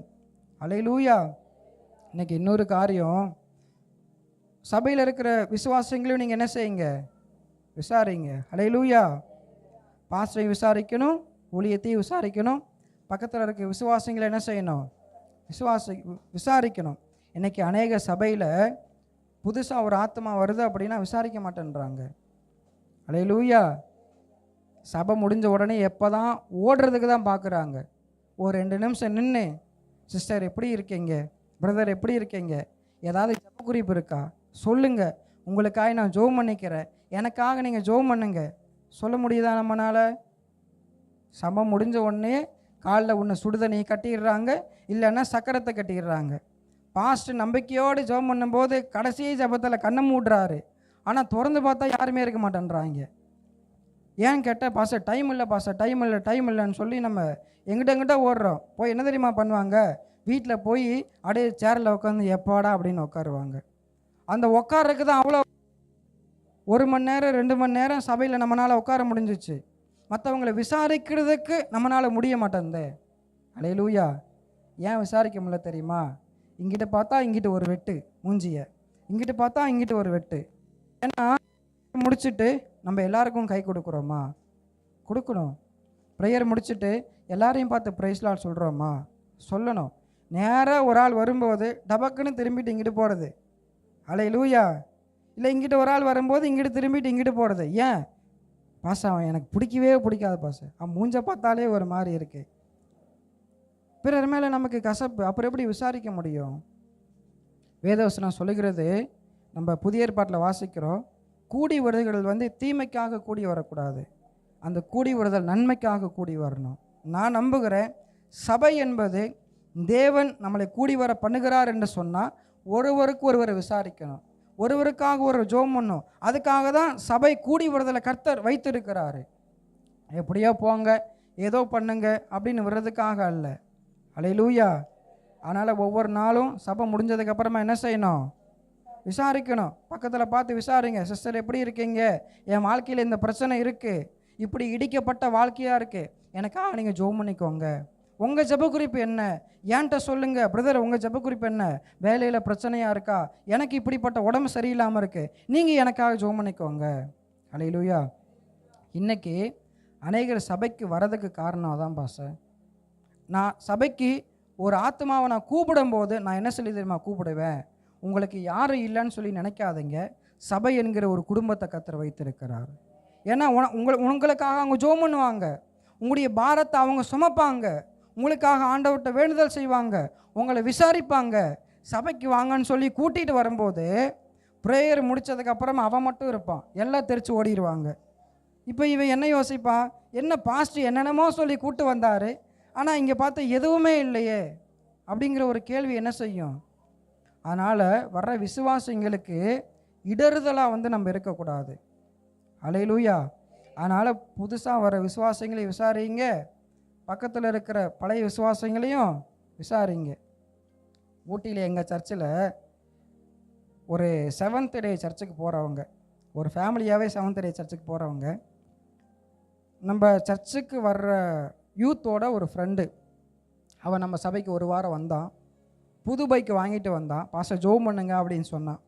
Speaker 4: அல்லேலூயா. இன்னைக்கு இன்னொரு காரியம், சபையில் இருக்கிற விசுவாசிகளையும் நீங்கள் என்ன செய்யுங்க, விசாரிங்க. அல்லேலூயா. பாஸ்டரையும் விசாரிக்கணும், ஊழியத்தையும் விசாரிக்கணும், பக்கத்தில் இருக்க விசுவாசிகளை என்ன செய்யணும், விசாரிக்கணும். இன்றைக்கி அநேக சபையில் புதுசாக ஒரு ஆத்மா வருது அப்படின்னா விசாரிக்க மாட்டேன்றாங்க. அல்லேலூயா. சபை முடிஞ்ச உடனே எப்போ தான் ஓடுறதுக்கு தான் பார்க்குறாங்க. ஒரு 2 நிமிஷம் நின்று, சிஸ்டர் எப்படி இருக்கீங்க, பிரதர் எப்படி இருக்கீங்க, ஏதாவது ஜெப குறிப்பு இருக்கா சொல்லுங்கள், உங்களுக்காக நான் ஜெபம் பண்ணிக்கிறேன், எனக்காக நீங்கள் ஜெபம் பண்ணுங்க, சொல்ல முடியுதா நம்மளால்? சபை முடிஞ்ச உடனே காலில் ஒன்று சுடுதண்ணியை கட்டிடுறாங்க, இல்லைன்னா சக்கரத்தை கட்டிடுறாங்க. பாஸ்ட் நம்பிக்கையோடு ஜெபம் பண்ணும்போது கடைசி ஜெபத்தில் கண்ணை மூடுறாரு, ஆனால் திறந்து பார்த்தா யாருமே இருக்க மாட்டேன்றாங்க. ஏன் கேட்டால், பாஸ்டர் டைம் இல்லை, பாஸ்டர் டைம் இல்லைன்னு சொல்லி நம்ம எங்கிட்ட ஓடுறோம். போய் என்ன தெரியுமா பண்ணுவாங்க, வீட்டில் போய் அப்படியே சேரில் உட்காந்து எப்பாடா அப்படின்னு உட்காருவாங்க. அந்த உட்கார்றதுக்கு தான் அவ்வளோ 1 மணி நேரம் 2 மணி நேரம் சபையில் நம்மளால் உட்கார முடிஞ்சிச்சு. மற்றவங்களை விசாரிக்கிறதுக்கு நம்மளால் முடிய மாட்டேங்குது. அல்லேலூயா. ஏன் விசாரிக்க முடியல தெரியுமா? இங்கிட்ட பார்த்தா இங்கிட்ட ஒரு வெட்டு மூஞ்சிய, இங்கிட்ட பார்த்தா இங்கிட்ட ஒரு வெட்டு. ஏன்னா முடிச்சுட்டு நம்ம எல்லாருக்கும் கை கொடுக்குறோமா? கொடுக்கணும். ப்ரேயர் முடிச்சுட்டு எல்லாரையும் பார்த்து ப்ரைஸ் லார்ட் சொல்கிறோமா? சொல்லணும். நேராக ஒரு ஆள் வரும்போது டபக்குன்னு திரும்பிட்டு இங்கிட்டு போடுறது. அல்லேலூயா. இல்லை இங்கிட்ட ஒரு ஆள் வரும்போது இங்கிட்டு திரும்பிட்டு இங்கிட்டு போடுறது. ஏன் பாச அவன் எனக்கு பிடிக்காது பாச, அவன் மூஞ்ச பார்த்தாலே ஒரு மாதிரி இருக்குது, பிறர் மேலே நமக்கு கசப்பு, அப்புறம் எப்படி விசாரிக்க முடியும்? வேதவசனம் சொல்லுகிறது, நம்ம புதிய ஏற்பாட்டில் வாசிக்கிறோம், கூடி வருதல் தீமைக்காக கூடி வரக்கூடாது, அந்த கூடி வருதல் நன்மைக்காக கூடி வரணும். நான் நம்புகிறேன், சபை என்பது தேவன் நம்மளை கூடி வர பண்ணுகிறார் என்று சொன்னால் ஒருவருக்கு ஒருவரை விசாரிக்கணும், ஒருவருக்காக ஒரு ஜெபம் பண்ணணும். அதுக்காக தான் சபை கூடி வருதலை கர்த்தர் வைத்திருக்கிறாரு. எப்படியோ போங்க, ஏதோ பண்ணுங்க அப்படின்னு விடுறதுக்காக அல்ல. அல்லேலூயா. அதனால் ஒவ்வொரு நாளும் சபை முடிஞ்சதுக்கப்புறமா என்ன செய்யணும், விசாரிக்கணும். பக்கத்தில் பார்த்து விசாரிங்க, சிஸ்டர் எப்படி இருக்கீங்க, என் வாழ்க்கையில் இந்த பிரச்சனை இருக்குது, இப்படி இடிக்கப்பட்ட வாழ்க்கையாக இருக்குது, எனக்காக நீங்கள் ஜெபம் பண்ணிக்கோங்க. உங்கள் ஜெப குறிப்பு என்ன, ஏன்ட்ட சொல்லுங்கள். பிரதர் உங்கள் ஜெப குறிப்பு என்ன, வேலையில் பிரச்சனையாக இருக்கா, எனக்கு இப்படிப்பட்ட உடம்பு சரியில்லாமல் இருக்குது, நீங்கள் எனக்காக ஜெபம் பண்ணிக்கோங்க. அல்லேலூயா. இன்றைக்கி அநேகர் சபைக்கு வரதுக்கு காரணம் தான் பாஸ்டர். நான் சபைக்கு ஒரு ஆத்மாவை நான் கூப்பிடும்போது நான் என்ன சொல்லி தெரியுமா கூப்பிடுவேன், உங்களுக்கு யாரும் இல்லைன்னு சொல்லி நினைக்காதீங்க, சபை என்கிற ஒரு குடும்பத்தை கர்த்தர் வைத்திருக்கிறார். ஏன்னா உங்களுக்காக அவங்க ஜெபம் பண்ணுவாங்க, உங்களுடைய பாரத்தை அவங்க சுமப்பாங்க, உங்களுக்காக ஆண்டவர்கிட்ட வேண்டுதல் செய்வாங்க, உங்களை விசாரிப்பாங்க. சபைக்கு வாங்கன்னு சொல்லி கூட்டிகிட்டு வரும்போது ப்ரேயர் முடித்ததுக்கப்புறம் அவன் மட்டும் இருப்பான், எல்லாம் தெரிச்சு ஓடிடுவாங்க. இப்போ இவன் என்ன யோசிப்பான், என்ன பாஸ்டர் என்னென்னமோ சொல்லி கூப்பிட்டு வந்தார், ஆனால் இங்கே பார்த்தா எதுவுமே இல்லையே அப்படிங்கிற ஒரு கேள்வி என்ன செய்யும். அதனால் வர்ற விசுவாசிங்களுக்கு இடறுதலாக நம்ம இருக்கக்கூடாது. அல்லேலூயா. அதனால் புதுசாக வர விசுவாசிங்களையும் விசாரிங்க, பக்கத்தில் இருக்கிற பழைய விசுவாசிங்களையும் விசாரிங்க. ஊட்டியில் எங்கள் சர்ச்சில் ஒரு 7th டே சர்ச்சுக்கு போகிறவங்க, ஒரு ஃபேமிலியாகவே 7th டே சர்ச்சுக்கு போகிறவங்க, நம்ம சர்ச்சுக்கு வர்ற யூத்தோட ஒரு ஃப்ரெண்டு, அவன் நம்ம சபைக்கு ஒரு வாரம் வந்தான். புது பைக் வாங்கிட்டு வந்தான். பாஸ்டர் ஜோம் பண்ணுங்க அப்படின்னு சொன்னான்.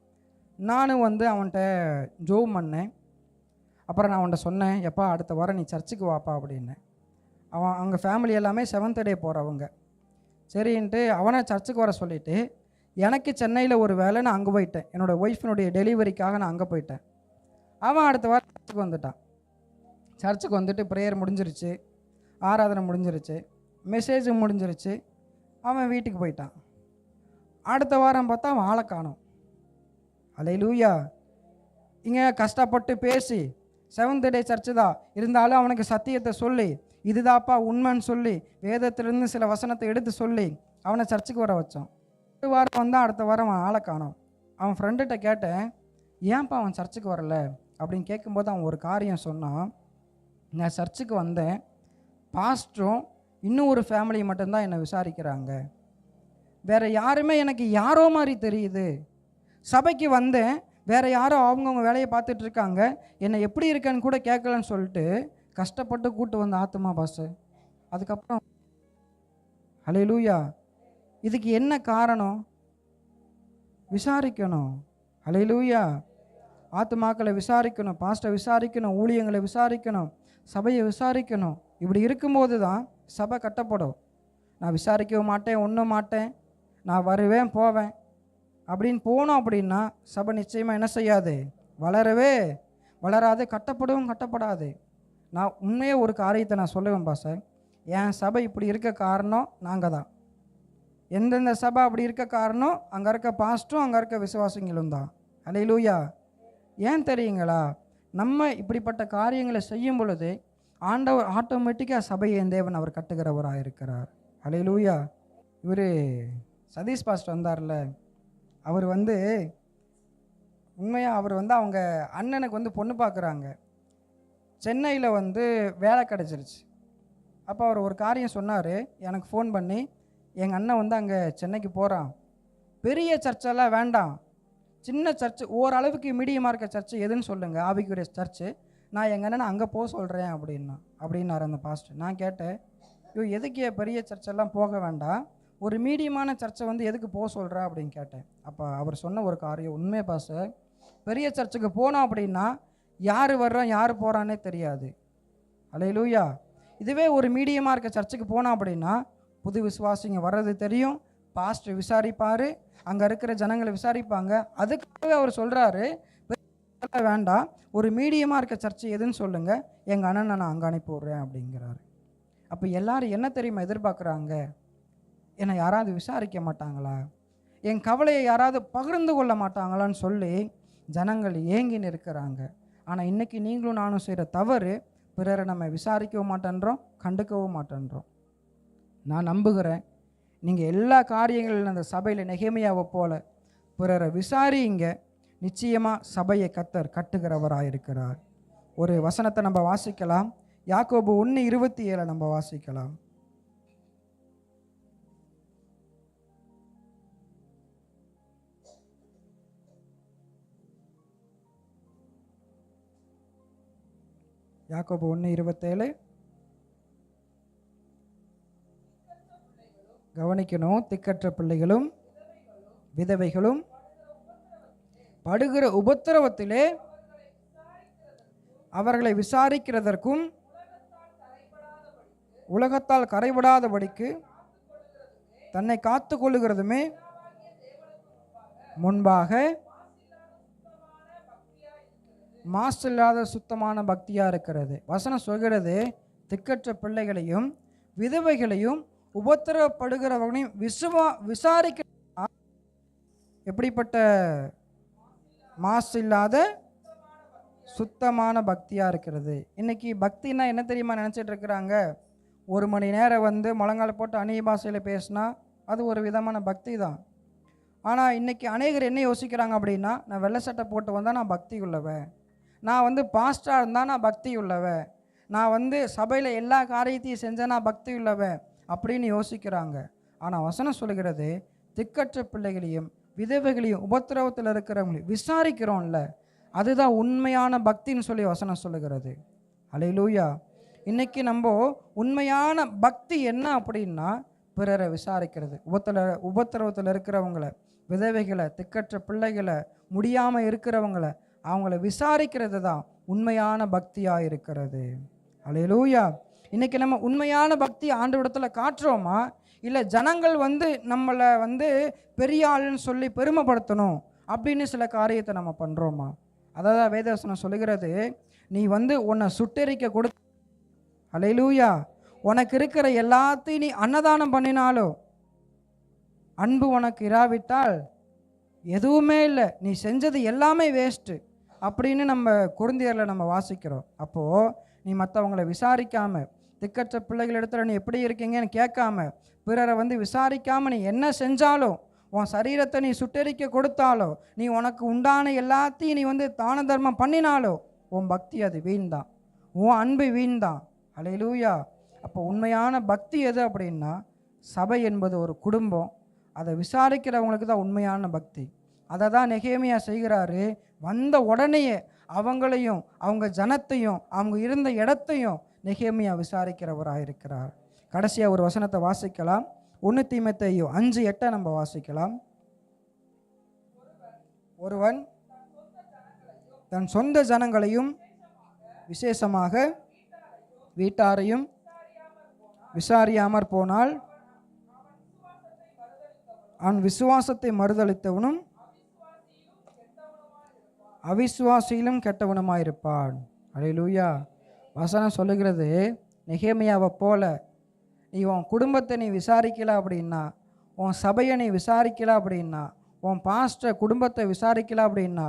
Speaker 4: நானும் அவன்கிட்ட ஜோம் பண்ணேன். அப்புறம் நான் அவன்கிட்ட சொன்னேன், எப்பா அடுத்த வாரம் நீ சர்ச்சுக்கு வாப்பா அப்படின்னு. அவன் அவங்க ஃபேமிலி எல்லாமே 7th டே போகிறவங்க. சரின்ட்டு அவனை சர்ச்சுக்கு வர சொல்லிவிட்டு, எனக்கு சென்னையில் ஒரு வேலை, நான் அங்கே போயிட்டேன். என்னோடய ஒய்ஃபினுடைய டெலிவரிக்காக நான் அங்கே போயிட்டேன். அவன் அடுத்த வாரம் சர்ச்சுக்கு வந்துட்டான். சர்ச்சுக்கு வந்துட்டு ப்ரேயர் முடிஞ்சிருச்சு, ஆராதனை முடிஞ்சிருச்சு, மெசேஜ் முடிஞ்சிருச்சு. அவன் வீட்டுக்கு போயிட்டான். அடுத்த வாரம் பார்த்தா அவன் ஆளை காணோம். அல்லேலூயா. இங்கே கஷ்டப்பட்டு பேசி 7th டே சர்ச்சு தான் இருந்தாலும் அவனுக்கு சத்தியத்தை சொல்லி, இதுதாப்பா உண்மைன்னு சொல்லி, வேதத்திலிருந்து சில வசனத்தை எடுத்து சொல்லி அவனை சர்ச்சுக்கு வர வச்சோம். ஒரு வாரம் வந்தால் அடுத்த வாரம் அவன் ஆளை காணோம். அவன் ஃப்ரெண்டுகிட்ட கேட்டேன், ஏன்ப்பா அவன் சர்ச்சுக்கு வரல அப்படின்னு கேட்கும்போது அவன் ஒரு காரியம் சொன்னான். நான் சர்ச்சுக்கு வந்தேன், பாஸ்டரும் இன்னும் ஒரு ஃபேமிலி மட்டும்தான் என்னை விசாரிக்கிறாங்க, வேறு யாருமே எனக்கு யாரோ மாதிரி தெரியுது. சபைக்கு வந்தேன், வேறு யாரோ அவங்கவுங்க வேலையை பார்த்துட்ருக்காங்க, என்னை எப்படி இருக்கேன்னு கூட கேட்கலன்னு சொல்லிட்டு கஷ்டப்பட்டு கூட்டு வந்த ஆத்துமா பாஸ்டர். அதுக்கப்புறம் ஹல்லேலூயா. இதுக்கு என்ன காரணம்? விசாரிக்கணும். ஹல்லேலூயா. ஆத்துமாக்களை விசாரிக்கணும், பாஸ்டர் விசாரிக்கணும், ஊழியங்களை விசாரிக்கணும், சபையை விசாரிக்கணும். இப்படி இருக்கும்போது தான் சபை கட்டப்படும். நான் விசாரிக்கவும் மாட்டேன், ஒன்றும் மாட்டேன், நான் வருவேன் போவேன் அப்படின்னு போனோம் அப்படின்னா சபை நிச்சயமாக என்ன செய்யாது? வளரவே வளராது, கட்டப்படவும் கட்டப்படாது. நான் உண்மையே ஒரு காரியத்தை நான் சொல்லுவேன் பாஸ்டர், என் சபை இப்படி இருக்க காரணம் நாங்கள் தான். எந்தெந்த சபை அப்படி இருக்க காரணம் அங்கே இருக்க பாஸ்டரும் அங்கே இருக்க விசுவாசிகளும் தான். அல்லேலூயா. ஏன் தெரியுங்களா? நம்ம இப்படிப்பட்ட காரியங்களை செய்யும் பொழுது ஆண்டவர் ஆட்டோமேட்டிக்காக சபையை என் தேவன் அவர் கட்டுகிறவராக இருக்கிறார். அல்லேலூயா. இவர் சதீஷ் பாஸ்டர் வந்தார்ல, அவர் உண்மையாக அவர் அவங்க அண்ணனுக்கு பொண்ணு பார்க்குறாங்க. சென்னையில் வேலை கிடச்சிருச்சு. அப்போ அவர் ஒரு காரியம் சொன்னார், எனக்கு ஃபோன் பண்ணி, எங்கள் அண்ணன் அங்கே சென்னைக்கு போகிறான், பெரிய சர்ச்செல்லாம் வேண்டாம், சின்ன சர்ச்சு ஓரளவுக்கு மீடியமாக இருக்க சர்ச்சு எதுன்னு சொல்லுங்கள், ஆவிக்குரிய சர்ச்சு, நான் எங்கள் அண்ணனை அங்கே போக சொல்கிறேன் அப்படின்னாரு அந்த பாஸ்டர். நான் கேட்டேன், எதுக்கு பெரிய சர்ச்செல்லாம் போக வேண்டாம், ஒரு மீடியமான சர்ச்சை எதுக்கு போக சொல்கிற அப்படின்னு கேட்டேன். அப்போ அவர் சொன்ன ஒரு காரியம் உண்மை பாஸ்டர், பெரிய சர்ச்சுக்கு போனோம் அப்படின்னா யார் வர்றோம் யார் போகிறான்னே தெரியாது. அல்லேலூயா. இதுவே ஒரு மீடியமாக இருக்க சர்ச்சுக்கு போனோம் அப்படின்னா புது விசுவாசிங்க வர்றது தெரியும், பாஸ்டர் விசாரிப்பார், அங்கே இருக்கிற ஜனங்களை விசாரிப்பாங்க. அதுக்காகவே அவர் சொல்கிறாரு, வேண்டாம், ஒரு மீடியமாக இருக்க சர்ச்சு எதுன்னு சொல்லுங்கள், எங்கள் அண்ணனை நான் அங்கே அனுப்பி விட்றேன் அப்படிங்கிறாரு. அப்போ எல்லோரும் என்ன தெரியுமா எதிர்பார்க்குறாங்க? என்னை யாராவது விசாரிக்க மாட்டாங்களா, என் கவலையை யாராவது பகிர்ந்து கொள்ள மாட்டாங்களான்னு சொல்லி ஜனங்கள் ஏங்கின்னு இருக்கிறாங்க. ஆனால் இன்றைக்கி நீங்களும் நானும் செய்கிற தவறு, பிறரை நம்ம விசாரிக்கவும் மாட்டேன்றோம், கண்டுக்கவும் மாட்டேன்றோம். நான் நம்புகிறேன் நீங்கள் எல்லா காரியங்களிலும் அந்த சபையில் நெகேமியாவை போல பிறரை விசாரிங்க, நிச்சயமாக சபையை கர்த்தர் கட்டுகிறவராக இருக்கிறார். ஒரு வசனத்தை நம்ம வாசிக்கலாம். யாக்கோபு 1:27 நம்ம வாசிக்கலாம். யாக்கோபு 1:27 கவனிக்கணும். திக்கற்ற பிள்ளைகளும் விதவைகளும் படுகிற உபத்திரவத்திலே அவர்களை விசாரிக்கிறதற்கும் உலகத்தால் கரைபடாதபடிக்கு தன்னை காத்து கொள்ளுகிறதுமே முன்பாக மாசில்லாத சுத்தமான பக்தியாக இருக்கிறது. வசனம் சொல்கிறது, திக்கற்ற பிள்ளைகளையும் விதவைகளையும் உபத்திரப்படுகிறவர்களையும் விசாரிக்க எப்படிப்பட்ட மாசு இல்லாத சுத்தமான பக்தியாக இருக்கிறது. இன்றைக்கி பக்தின்னா என்ன தெரியுமா நினச்சிட்டு இருக்கிறாங்க? 1 மணி நேரம் முழங்கால போட்டு அந்நிய பாஷையில் பேசினா அது ஒரு விதமான பக்தி தான். ஆனால் இன்றைக்கி அநேகர் என்ன யோசிக்கிறாங்க அப்படின்னா, நான் வெள்ளை சட்டை போட்டு வந்தால் நான் பக்தி உள்ளவன், நான் வந்து பாஸ்டராக இருந்தால் நான் பக்தி உள்ளவன், நான் வந்து சபையில் எல்லா காரியத்தையும் செஞ்சேன் நான் பக்தி உள்ளவன் அப்படின்னு யோசிக்கிறாங்க. ஆனால் வசனம் சொல்லுகிறது, திக்கற்ற பிள்ளைகளையும் விதவைகளையும் உபத்திரவத்தில் இருக்கிறவங்களையும் விசாரிக்கிறோம்ல, அதுதான் உண்மையான பக்தின்னு சொல்லி வசனம் சொல்லுகிறது. அல்லேலூயா. இன்றைக்கி நம்ம உண்மையான பக்தி என்ன அப்படின்னா, பிறரை விசாரிக்கிறது, உபத்திரவத்தில் இருக்கிறவங்கள, விதவைகளை, திக்கற்ற பிள்ளைகளை, முடியாமல் இருக்கிறவங்கள, அவங்கள விசாரிக்கிறது தான் உண்மையான பக்தியாக இருக்கிறது. அல்லேலூயா. இன்றைக்கி நம்ம உண்மையான பக்தி ஆண்டவரிடத்தில் காட்டுறோமா, இல்லை ஜனங்கள் வந்து நம்மளை வந்து பெரிய ஆளுன்னு சொல்லி பெருமைப்படுத்தணும் அப்படின்னு சில காரியத்தை நம்ம பண்ணுறோமா? அதாவது வேதவசனம் சொல்லுகிறது, நீ வந்து உன்னை சுட்டெரிக்க கொடுத்து, அல்லேலூயா, உனக்கு இருக்கிற எல்லாத்தையும் நீ அன்னதானம் பண்ணினாலோ அன்பு உனக்கு இராவிட்டால் எதுவுமே இல்லை, நீ செஞ்சது எல்லாமே வேஸ்ட்டு அப்படின்னு நம்ம கொரிந்தியரில் நம்ம வாசிக்கிறோம். அப்போது நீ மற்றவங்களை விசாரிக்காமல், திக்கற்ற பிள்ளைகள் இடத்துல நீ எப்படி இருக்கீங்கன்னு கேட்காம, பிறரை வந்து விசாரிக்காமல் நீ என்ன செஞ்சாலும், உன் சரீரத்தை நீ சுட்டெரிக்க கொடுத்தாலோ, நீ உனக்கு உண்டான எல்லாத்தையும் நீ வந்து தான தர்மம் பண்ணினாலோ, உன் பக்தி அது வீண் தான், உன் அன்பு வீண் தான். அல்லேலூயா. அப்போ உண்மையான பக்தி எது அப்படின்னா, சபை என்பது ஒரு குடும்பம், அதை விசாரிக்கிறவங்களுக்கு தான் உண்மையான பக்தி. அதை தான் நெகேமியா செய்கிறாரு. வந்த உடனேயே அவங்களையும் அவங்க ஜனத்தையும் அவங்க இருந்த இடத்தையும் நெகேமியா விசாரிக்கிறவராக இருக்கிறார். கடைசியாக ஒரு வசனத்தை வாசிக்கலாம். 1 தீமோத்தேயு 5:8 நம்ம வாசிக்கலாம். ஒருவன் தன் சொந்த ஜனங்களையும் விசேஷமாக வீட்டாரையும் விசாரியாமற் போனால் அவன் விசுவாசத்தை மறுதளித்தவனும் அவிசுவாசியிலும் கெட்டவனுமாயிருப்பான். அல்லேலூயா. வசனம் சொல்லுகிறது, நெகேமியாவை போல நீ உன் குடும்பத்தை நீ விசாரிக்கல அப்படின்னா, உன் சபையை நீ விசாரிக்கல அப்படின்னா, உன் பாஸ்டர் குடும்பத்தை விசாரிக்கல அப்படின்னா,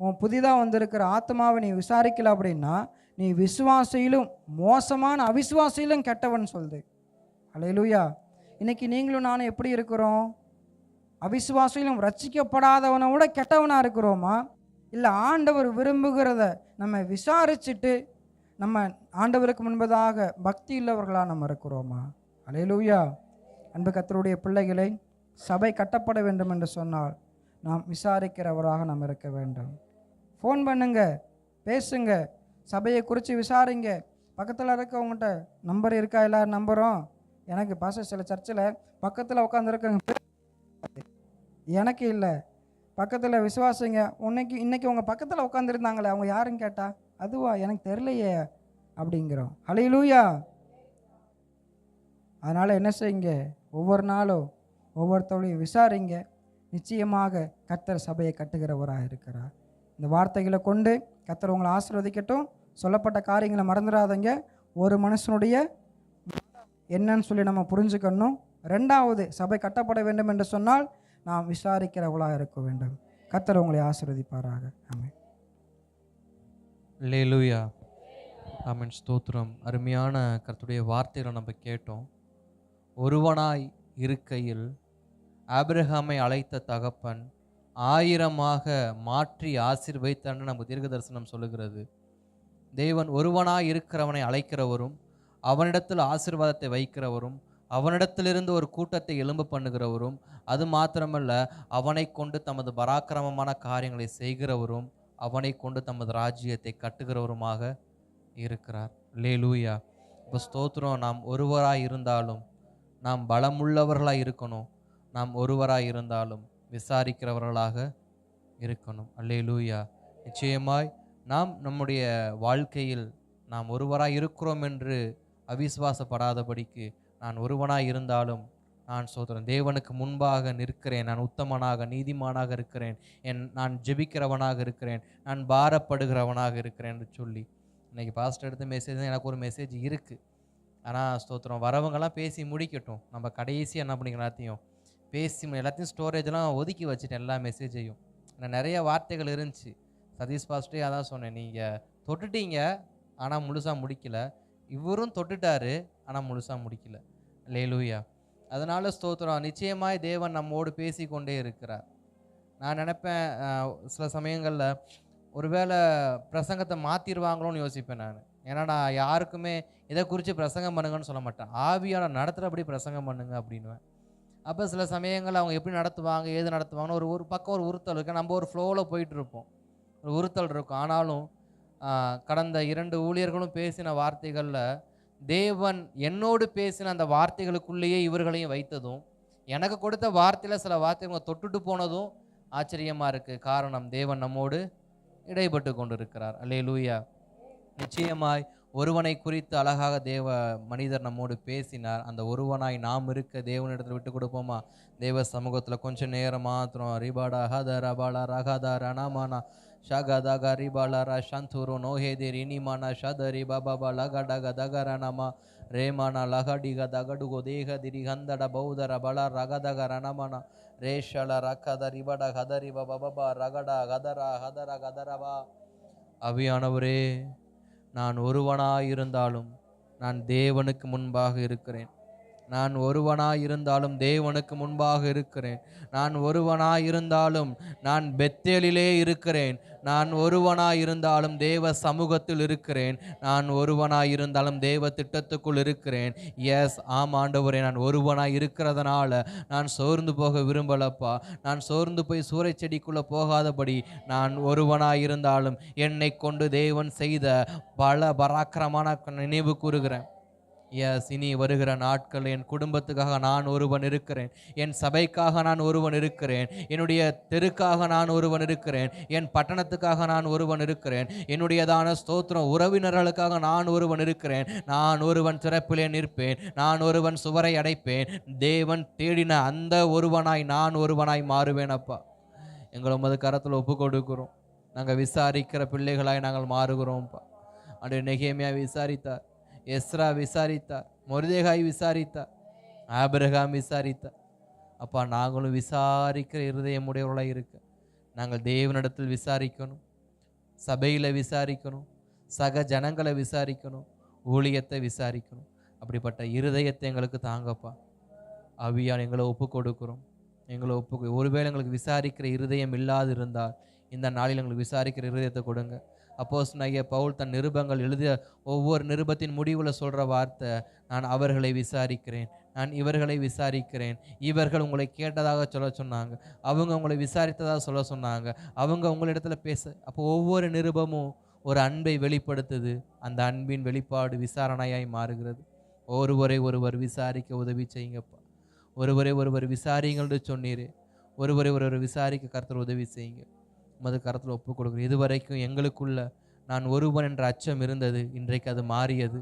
Speaker 4: உன் புதிதாக வந்திருக்கிற ஆத்மாவை நீ விசாரிக்கல அப்படின்னா, நீ விசுவாசியிலும் மோசமான அவிசுவாசியிலும் கெட்டவன் சொல்லுது. அல்லேலூயா. இன்னைக்கு நீங்களும் நானும் எப்படி இருக்கிறோம்? அவிசுவாசியிலும் ரட்சிக்கப்படாதவனை விட கெட்டவனாக இருக்கிறோமா? இல்லை ஆண்டவர் விரும்புகிறத நம்ம விசாரிச்சுட்டு நம்ம ஆண்டவருக்கு முன்பதாக பக்தி உள்ளவர்களாக நம்ம இருக்கிறோமா? அல்லேலூயா. அன்பு கர்த்தருடைய பிள்ளைகளை, சபை கட்டப்பட வேண்டும் என்று சொன்னால் நாம் விசாரிக்கிறவராக நாம் இருக்க வேண்டும். ஃபோன் பண்ணுங்க, பேசுங்க, சபையை குறித்து விசாரிங்க. பக்கத்தில் இருக்கவங்ககிட்ட நம்பர் இருக்கா? எல்லாரும் நம்பரும் எனக்கு சில சர்ச்சில் பக்கத்தில் உட்காந்துருக்கங்க, எனக்கு இல்லை. பக்கத்தில் விசுவாசிங்க, இன்னைக்கு உங்கள் பக்கத்தில் உட்காந்துருந்தாங்களே அவங்க யாருன்னு கேட்டால், அதுவா எனக்கு தெரியலையே அப்படிங்கிறோம். அல்லேலூயா. அதனால் என்ன செய்யுங்க, ஒவ்வொரு நாளும் ஒவ்வொருத்தவளையும் விசாரிங்க. நிச்சயமாக கர்த்தர் சபையை கட்டுகிறவராக இருக்கிறார். இந்த வார்த்தைகளை கொண்டு கர்த்தர் உங்களை ஆசீர்வதிக்கட்டும். சொல்லப்பட்ட காரியங்களை மறந்துடாதீங்க. ஒரு மனுஷனுடைய என்னன்னு சொல்லி நம்ம புரிஞ்சுக்கணும். 2வது, சபை கட்டப்பட வேண்டும் என்று சொன்னால் நாம் விசாரிக்கிறவளாக இருக்க வேண்டும். கர்த்தர் உங்களை ஆசீர்வதிப்பாராக. ஆமென்.
Speaker 3: அல்லேலூயா. ஆமென். ஸ்தோத்திரம். அருமையான கர்த்தருடைய வார்த்தைகளை நம்ம கேட்டோம். ஒருவனாய் இருக்கையில் ஆபிரகாமை அழைத்த தகப்பன் 1000ஆக மாற்றி ஆசீர்வதித்தான்னு நம்ம தீர்க்க தரிசனம் சொல்லுகிறது. தேவன் ஒருவனாய் இருக்கிறவனை அழைக்கிறவரும், அவனிடத்தில் ஆசீர்வாதத்தை வைக்கிறவரும், அவனிடத்திலிருந்து ஒரு கூட்டத்தை எழும்ப பண்ணுகிறவரும், அது மாத்திரமல்ல அவனை கொண்டு தமது பராக்கிரமமான காரியங்களை செய்கிறவரும், அவனை கொண்டு தமது ராஜ்யத்தை கட்டுகிறவருமாக இருக்கிறார். அல்லேலூயா. இப்போ ஸ்தோத்திரம். நாம் ஒருவராய் இருந்தாலும் நாம் பலமுள்ளவர்களாக இருக்கணும். நாம் ஒருவராய் இருந்தாலும் விசாரிக்கிறவர்களாக இருக்கணும். அல்லேலூயா. நிச்சயமாய் நாம் நம்முடைய வாழ்க்கையில் நாம் ஒருவராய் இருக்கிறோம் என்று அவிசுவாசப்படாதபடிக்கு, நான் ஒருவனாய் இருந்தாலும் நான் ஸ்தோத்திரம் தேவனுக்கு முன்பாக நிற்கிறேன், நான் உத்தமனாக நீதிமானாக இருக்கிறேன், நான் ஜெபிக்கிறவனாக இருக்கிறேன், நான் பாரப்படுகிறவனாக இருக்கிறேன் என்று சொல்லி இன்றைக்கி பாஸ்டர் எடுத்த மெசேஜ் தான் எனக்கு ஒரு மெசேஜ் இருக்குது. ஆனால் ஸ்தோத்திரம் வரவங்கெல்லாம் பேசி முடிக்கட்டும். நம்ம கடைசியாக என்ன பண்ணிக்கலாம், எல்லாத்தையும் ஸ்டோரேஜெலாம் ஒதுக்கி வச்சுட்டேன், எல்லா மெசேஜையும். ஏன்னா நிறைய வார்த்தைகள் இருந்துச்சு. சதீஷ் பாஸ்டரே அதான் சொன்னேன், நீங்கள் தொட்டுட்டீங்க ஆனால் முழுசாக முடிக்கலை, இவரும் தொட்டுட்டாரு ஆனால் முழுசாக முடிக்கல. அல்லேலூயா. அதனால் ஸ்தோத்திரம். நிச்சயமாய் தேவன் நம்மோடு பேசி கொண்டே இருக்கிறார். நான் நினைப்பேன் சில சமயங்களில் ஒருவேளை பிரசங்கத்தை மாற்றிடுவாங்களோன்னு யோசிப்பேன் நான். ஏன்னா நான் யாருக்குமே இதை குறித்து பிரசங்கம் பண்ணுங்கன்னு சொல்ல மாட்டேன். ஆவியான நடத்துகிறபடி பிரசங்கம் பண்ணுங்க அப்படின்னுவேன். அப்போ சில சமயங்கள் அவங்க எப்படி நடத்துவாங்க, ஏது நடத்துவாங்கன்னு ஒரு ஒரு பக்கம் ஒரு உறுத்தல் இருக்குது. நம்ம ஒரு ஃப்ளோவில் போயிட்டுருப்போம், ஒரு உறுத்தல் இருக்கும். ஆனாலும் கடந்த 2 ஊழியர்களும் பேசின வார்த்தைகளில் தேவன் என்னோடு பேசின அந்த வார்த்தைகளுக்குள்ளேயே இவர்களையும் வைத்ததும், எனக்கு கொடுத்த வார்த்தையில் சில வார்த்தைகளை தொட்டுட்டு போனதும் ஆச்சரியமாக இருக்குது. காரணம், தேவன் நம்மோடு இடைப்பட்டு கொண்டு இருக்கிறார். அல்லேலூயா. நிச்சயமாய் ஒருவனை குறித்து அழகாக தேவ மனிதர் நம்மோடு பேசினார். அந்த ஒருவனாய் நாம் இருக்க தேவனிடத்தில் விட்டு கொடுப்போமா? தேவ சமூகத்தில் கொஞ்சம் நேரம் மாத்திரம். ரிபாடா ஹதரா பாலா ரகாதா ரணமானா ஷகதக ரிபாலா சந்தூரோ நோஹேதி ரினிமானா ஷதரி பாபா லகடக தகரணமா ரேமானா லகடிக தகடுகோ தேக திரிகந்தட பௌதர பல ரகதக ரணமானா ரேஷல ரக்கத ரிபட ஹதரி பாபா ரகட ஹதரா ஹதர கதரவா. அவியானவரே, நான் ஒருவனாயிருந்தாலும் நான் தேவனுக்கு முன்பாக இருக்கிறேன். நான் ஒருவனாயிருந்தாலும் தேவனுக்கு முன்பாக இருக்கிறேன். நான் ஒருவனாயிருந்தாலும் நான் பெத்தேலிலே இருக்கிறேன். நான் ஒருவனாயிருந்தாலும் தேவ சமூகத்தில் இருக்கிறேன். நான் ஒருவனாயிருந்தாலும் தேவ திட்டத்துக்குள் இருக்கிறேன். எஸ், ஆம் ஆண்டவரே, நான் ஒருவனாய் இருக்கிறதுனால நான் சோர்ந்து போக விரும்பலப்பா. நான் சோர்ந்து போய் சூறை செடிக்குள்ளே போகாதபடி நான் ஒருவனாயிருந்தாலும் என்னை கொண்டு தேவன் செய்த பல பராக்கிரமான நினைவு கூறுகிறேன். எஸ், இனி வருகிற நாட்கள் என் குடும்பத்துக்காக நான் ஒருவன் இருக்கிறேன். என் சபைக்காக நான் ஒருவன் இருக்கிறேன். என்னுடைய தெருக்காக நான் ஒருவன் இருக்கிறேன். என் பட்டணத்துக்காக நான் ஒருவன் இருக்கிறேன். என்னுடையதான ஸ்தோத்திரம் உறவினர்களுக்காக நான் ஒருவன் இருக்கிறேன். நான் ஒருவன் திறப்பிலே நிற்பேன். நான் ஒருவன் சுவரை அடைப்பேன். தேவன் தேடின அந்த ஒருவனாய் நான் ஒருவனாய் மாறுவேன். அப்பா, எங்களை உமது கரத்தில் ஒப்பு கொடுக்கிறோம். நாங்கள் விசாரிக்கிற பிள்ளைகளாய் நாங்கள் மாறுகிறோம்ப்பா. அன்று நெகேமியா விசாரித்தார், எஸ்ரா விசாரித்தார், மொர்தெகாய் விசாரித்தார், ஆபிரகாம் விசாரித்தார். அப்பா, நாங்களும் விசாரிக்கிற இருதயமுடையவர்களாக இருக்க நாங்கள் தேவனிடத்தில் விசாரிக்கணும், சபையில் விசாரிக்கணும், சக ஜனங்களை விசாரிக்கணும், ஊழியத்தை விசாரிக்கணும். அப்படிப்பட்ட இருதயத்தை எங்களுக்கு தாங்கப்பா. அவியான் எங்களை ஒப்பு கொடுக்குறோம். ஒருவேளை எங்களுக்கு விசாரிக்கிற இருதயம் இல்லாது இருந்தால் இந்த நாளில் எங்களுக்கு விசாரிக்கிற இருதயத்தை கொடுங்க. அப்போஸ்தலனாகிய பவுல் தன் நிருபங்கள் எழுதிய ஒவ்வொரு நிருபத்தின் முடிவில் சொல்கிற வார்த்தை, நான் அவர்களை விசாரிக்கிறேன், நான் இவர்களை விசாரிக்கிறேன். இவர்கள் உங்களை கேட்டதாக சொல்ல சொன்னாங்க, அவங்க உங்களை விசாரித்ததாக சொல்ல சொன்னாங்க, அவங்க உங்களிடத்துல பேச. அப்போ ஒவ்வொரு நிருபமும் ஒரு அன்பை வெளிப்படுத்துது. அந்த அன்பின் வெளிப்பாடு விசாரணையாய் மாறுகிறது. ஒருவர் விசாரிக்க உதவி செய்யுங்கப்பா. ஒருவர் விசாரிங்கள்னு சொன்னீரே, ஒருவர் விசாரிக்க கர்த்தர் உதவி செய்யுங்க. மது கரத்தில் ஒப்பு கொடுக்குறேன். இதுவரைக்கும் எங்களுக்குள்ள நான் ஒருவன் என்ற அச்சம் இருந்தது, இன்றைக்கு அது மாறியது.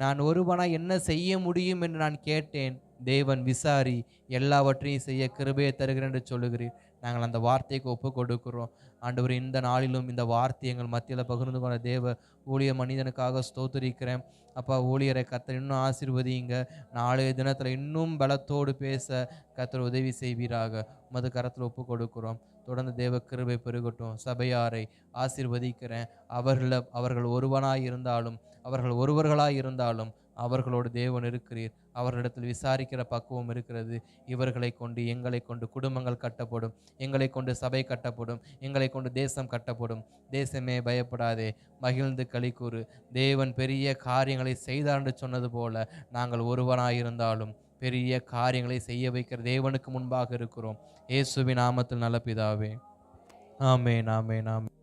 Speaker 3: நான் ஒருவனாய் என்ன செய்ய முடியும் என்று நான் கேட்டேன். தேவன் விசாரி, எல்லாவற்றையும் செய்ய கிருபையை தருகிறேன் என்று சொல்லுகிறேன். நாங்கள் அந்த வார்த்தைக்கு ஒப்பு கொடுக்கிறோம். ஆண்டவர், இந்த நாளிலும் இந்த வார்த்தை எங்கள் மத்தியில் பகிர்ந்து கொண்ட தேவ ஊழிய மனிதனுக்காக ஸ்தோத்திரிக்கிறேன். அப்பா, ஊழியரை கர்த்தர் இன்னும் ஆசீர்வதிங்க. நாளைய தினத்தில் இன்னும் பலத்தோடு பேச கர்த்தர் உதவி செய்வீராக. மது கரத்தில் ஒப்பு கொடுக்கிறோம். தொடர்ந்து தேவ கிருபை பெருகட்டும். சபையாரை ஆசீர்வதிக்கிறேன். அவர்கள் ஒருவனாய் இருந்தாலும், அவர்கள் ஒருவர்களாய் இருந்தாலும் அவர்களோடு தேவன் இருக்கிறீர். அவர்களிடத்தில் விசாரிக்கிற பக்குவம் இருக்கிறது. இவர்களை கொண்டு எங்களை கொண்டு குடும்பங்கள் கட்டப்படும், எங்களை கொண்டு சபை கட்டப்படும், எங்களை கொண்டு தேசம் கட்டப்படும். தேசமே பயப்படாதே, மகிழ்ந்து களிக்கூறு. தேவன் பெரிய காரியங்களை செய்தார் என்று சொன்னது போல நாங்கள் ஒருவனாயிருந்தாலும் பெரிய காரியங்களை செய்ய வைக்கிற தேவனுக்கு முன்பாக இருக்கிறோம். இயேசுவின் நாமத்தில் நல்ல பிதாவே, ஆமென், ஆமென், ஆமென்.